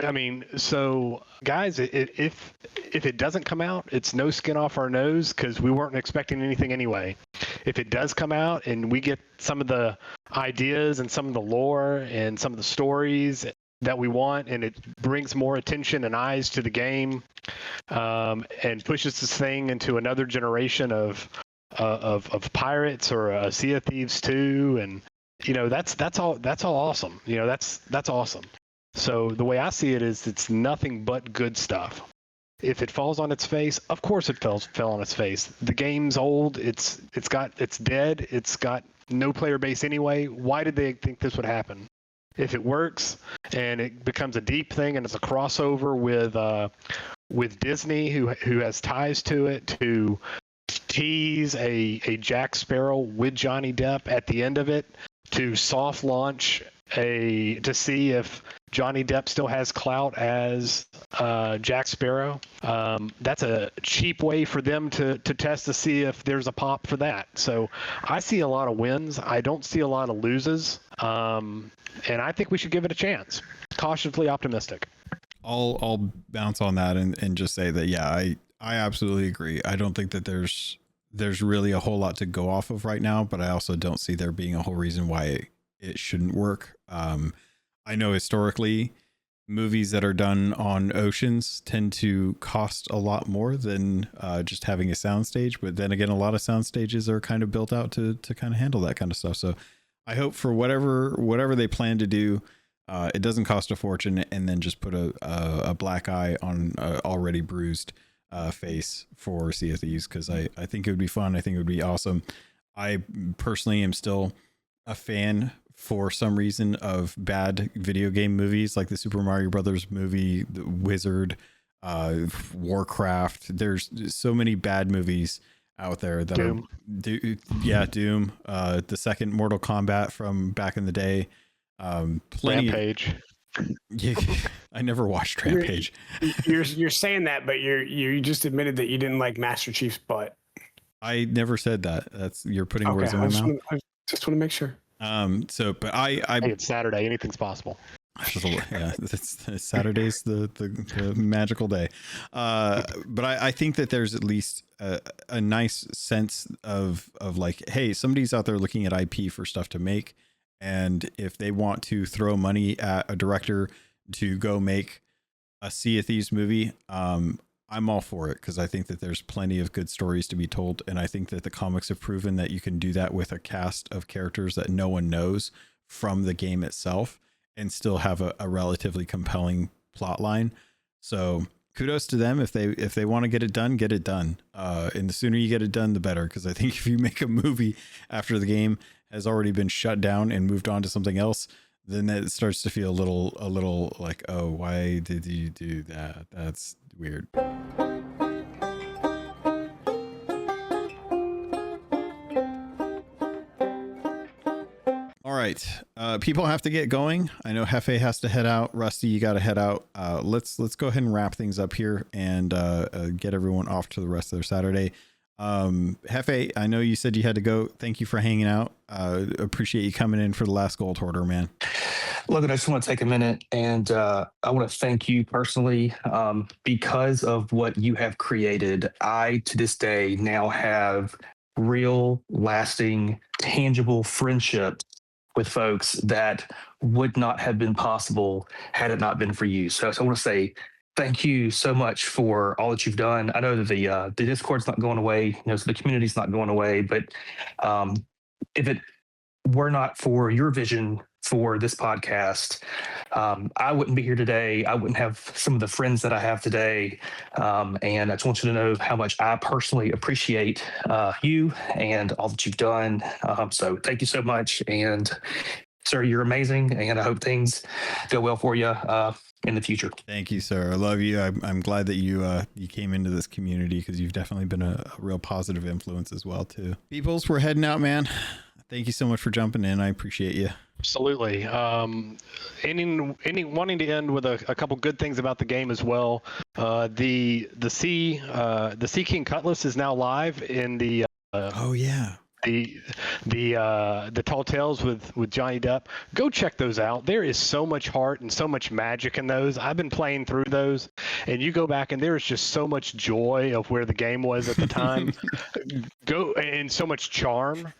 I mean, so guys, if it doesn't come out, it's no skin off our nose, because we weren't expecting anything anyway. If it does come out and we get some of the ideas and some of the lore and some of the stories that we want, and it brings more attention and eyes to the game, and pushes this thing into another generation of pirates or a Sea of Thieves 2, and that's all awesome. That's awesome. So the way I see it is, it's nothing but good stuff. If it falls on its face, of course it fell on its face. The game's old. It's dead. It's got no player base anyway. Why did they think this would happen? If it works and it becomes a deep thing and it's a crossover with Disney, who has ties to it, to tease a Jack Sparrow with Johnny Depp at the end of it, to soft launch to see if Johnny Depp still has clout as Jack Sparrow. That's a cheap way for them to test to see if there's a pop for that. So I see a lot of wins. I don't see a lot of loses. And I think we should give it a chance. Cautiously optimistic. I'll bounce on that and just say that, yeah, I absolutely agree. I don't think that there's really a whole lot to go off of right now, but I also don't see there being a whole reason why it shouldn't work. I know historically movies that are done on oceans tend to cost a lot more than just having a soundstage, but then again, a lot of sound stages are kind of built out to kind of handle that kind of stuff. So I hope for whatever they plan to do, it doesn't cost a fortune, and then just put a black eye on a already bruised face for Sea of Thieves, because I think it would be fun. I think it would be awesome. I personally am still a fan, for some reason, of bad video game movies like the Super Mario Brothers movie, The Wizard, Warcraft. There's so many bad movies out there that Doom. Doom, the second Mortal Kombat from back in the day, plenty. Rampage. Yeah, I never watched Rampage. You're saying that, but you just admitted that you didn't like Master Chief's butt. I never said that. You're putting Okay, words in my mouth. I just want to make sure. But I Hey, it's Saturday. Anything's possible. yeah, Saturday's the magical day. But I think that there's at least a nice sense of like, hey, somebody's out there looking at IP for stuff to make. And if they want to throw money at a director to go make a Sea of Thieves movie, I'm all for it, because I think that there's plenty of good stories to be told. And I think that the comics have proven that you can do that with a cast of characters that no one knows from the game itself, and still have a relatively compelling plot line. So kudos to them. If they want to get it done, get it done. And the sooner you get it done, the better. Because I think if you make a movie after the game has already been shut down and moved on to something else, then it starts to feel a little like, oh, why did you do that? That's weird. All right, people have to get going. I know Hefe has to head out. Rusty, you got to head out. Let's go ahead and wrap things up here and get everyone off to the rest of their Saturday. Hefe, I know you said you had to go. Thank you for hanging out. Appreciate you coming in for the last Gold Hoarder, man. Logan, I just want to take a minute, and I want to thank you personally, because of what you have created. I, to this day, now have real, lasting, tangible friendships with folks that would not have been possible had it not been for you. So I want to say thank you so much for all that you've done. I know that the Discord's not going away, so the community's not going away, but if it were not for your vision for this podcast, I wouldn't be here today. I wouldn't have some of the friends that I have today. And I just want you to know how much I personally appreciate you and all that you've done. So thank you so much. And sir, you're amazing. And I hope things go well for you in the future. Thank you, sir. I love you. I'm glad that you came into this community, because you've definitely been a real positive influence as well too. Peoples, we're heading out, man. Thank you so much for jumping in. I appreciate you. Absolutely. Wanting to end with a couple good things about the game as well. The Sea King Cutlass is now live in the oh yeah, the Tall Tales with Johnny Depp. Go check those out. There is so much heart and so much magic in those. I've been playing through those, and you go back and there is just so much joy of where the game was at the time. And so much charm.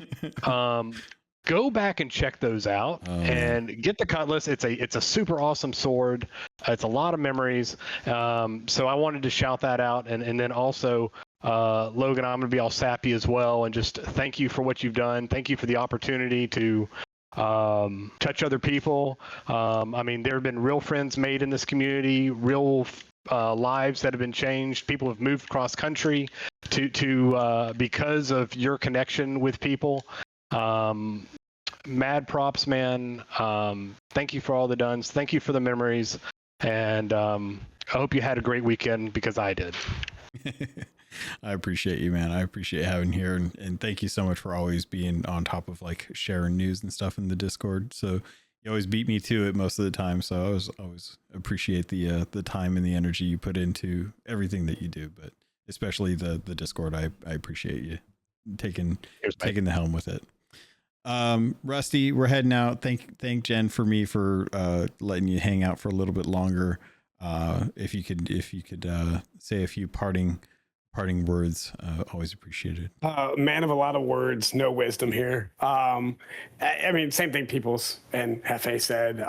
go back and check those out and get the Cutlass. It's a super awesome sword. It's a lot of memories. So I wanted to shout that out, and then also Logan, I'm gonna be all sappy as well, and just thank you for what you've done. Thank you for the opportunity to touch other people. I mean, there have been real friends made in this community, real lives that have been changed. People have moved cross country to because of your connection with people. Mad props, man. Thank you for all the duns. Thank you for the memories. And I hope you had a great weekend, because I did. I appreciate you, man. I appreciate having you here, and thank you so much for always being on top of like sharing news and stuff in the Discord. So you always beat me to it most of the time. So I always appreciate the time and the energy you put into everything that you do, but especially the Discord. I appreciate you taking the helm with it. Rusty, we're heading out. Thank Jen for letting you hang out for a little bit longer. If you could say a few parting words, always appreciated. Man of a lot of words, no wisdom here. I mean, same thing Peoples and Hefe said.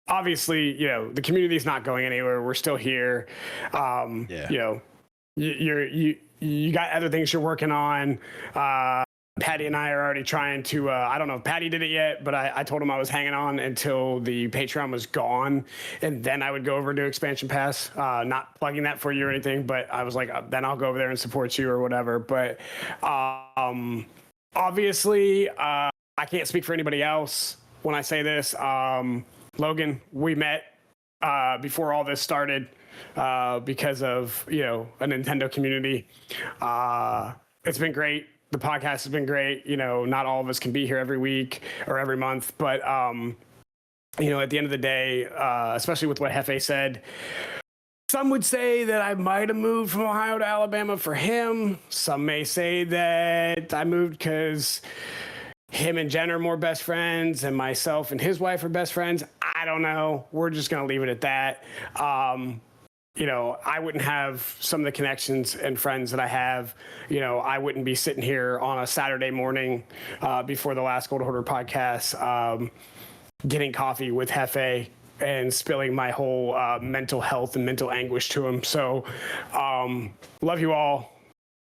Obviously, the community's not going anywhere. We're still here. You got other things you're working on. Patty and I are already trying to, I don't know if Patty did it yet, but I told him I was hanging on until the Patreon was gone, and then I would go over to Expansion Pass. Not plugging that for you or anything, but I was like, then I'll go over there and support you or whatever. But obviously, I can't speak for anybody else when I say this. Logan, we met before all this started because of, a Nintendo community. It's been great. The podcast has been great. Not all of us can be here every week or every month, but at the end of the day, especially with what Hefe said, some would say that I might have moved from Ohio to Alabama for him. Some may say that I moved because him and Jen are more best friends and myself and his wife are best friends. I don't know. We're just going to leave it at that. I wouldn't have some of the connections and friends that I have. I wouldn't be sitting here on a Saturday morning before the last Gold Hoarder podcast, getting coffee with Hefe and spilling my whole mental health and mental anguish to him. So love you all.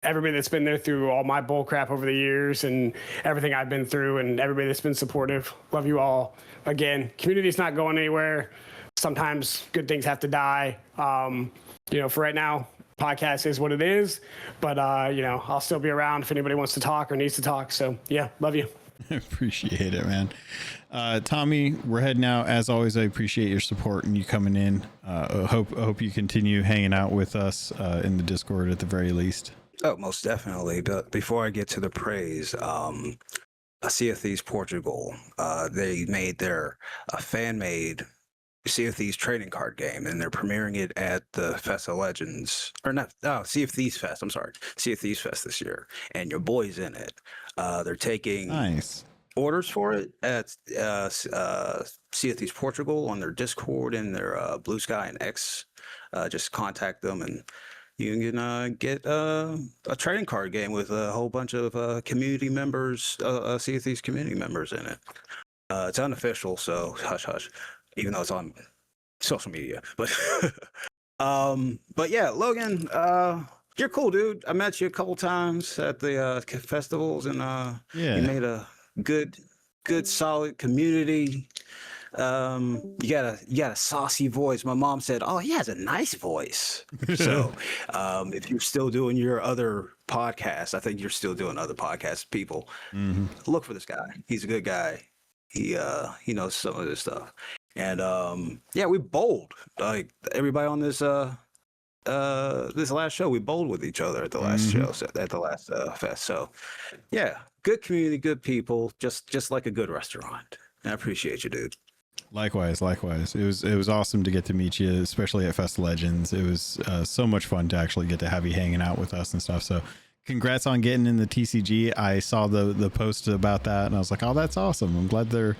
Everybody that's been there through all my bull crap over the years and everything I've been through, and everybody that's been supportive. Love you all. Again, community's not going anywhere. Sometimes good things have to die. For right now, podcast is what it is, but I'll still be around if anybody wants to talk or needs to talk. So yeah, love you. Appreciate it, man. Tommy, we're heading out. As always, I appreciate your support and you coming in. I hope you continue hanging out with us in the Discord at the very least. Oh, most definitely. But before I get to the praise, Sea of Thieves Portugal, they made their fan-made Sea of Thieves trading card game, and they're premiering it at the Fest of Legends, or not, Sea of Thieves Fest. I'm sorry, Sea of Thieves Fest this year, and your boy's in it. They're taking nice orders for it at Sea of Thieves Portugal on their Discord and their Blue Sky and X. Just contact them, and you can get a trading card game with a whole bunch of community members, Sea of Thieves community members in it. It's unofficial, so hush hush. Even though it's on social media, but yeah, Logan, you're cool, dude. I met you a couple times at the festivals, and you made a good, solid community. You got a saucy voice. My mom said, "Oh, he has a nice voice." So, if you're still doing your other podcasts, I think you're still doing other podcasts. People, look for this guy. He's a good guy. He knows some of this stuff. And we bowled, like everybody on this this last show. We bowled with each other at the last show, at the last fest. So yeah, good community, good people, just like a good restaurant. I appreciate you, dude. Likewise. It was awesome to get to meet you, especially at Fest of Legends. It was so much fun to actually get to have you hanging out with us and stuff. So congrats on getting in the TCG. I saw the post about that, and I was like, oh, that's awesome. I'm glad they're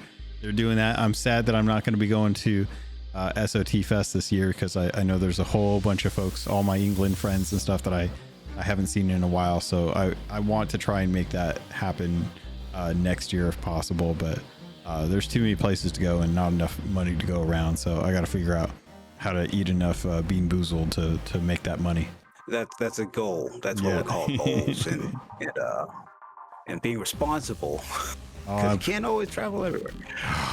doing that. I'm sad that I'm not going to be going to SOT Fest this year, because I know there's a whole bunch of folks, all my England friends and stuff, that I haven't seen in a while. So I want to try and make that happen next year if possible, but there's too many places to go and not enough money to go around. So I got to figure out how to eat enough Bean Boozled to make that money. That's a goal. That's what we call goals, and being responsible. Because you can't always travel everywhere.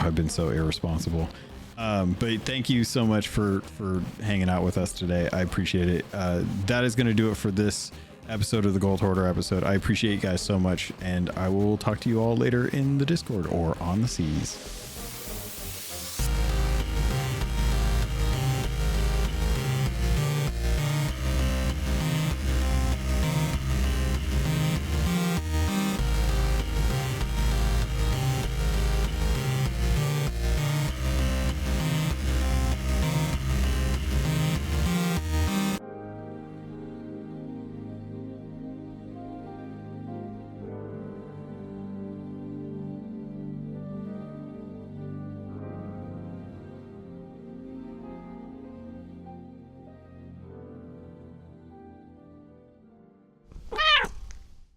I've been so irresponsible. But thank you so much for hanging out with us today. I appreciate it. That is going to do it for this episode of the Gold Hoarder episode. I appreciate you guys so much, and I will talk to you all later in the Discord or on the seas.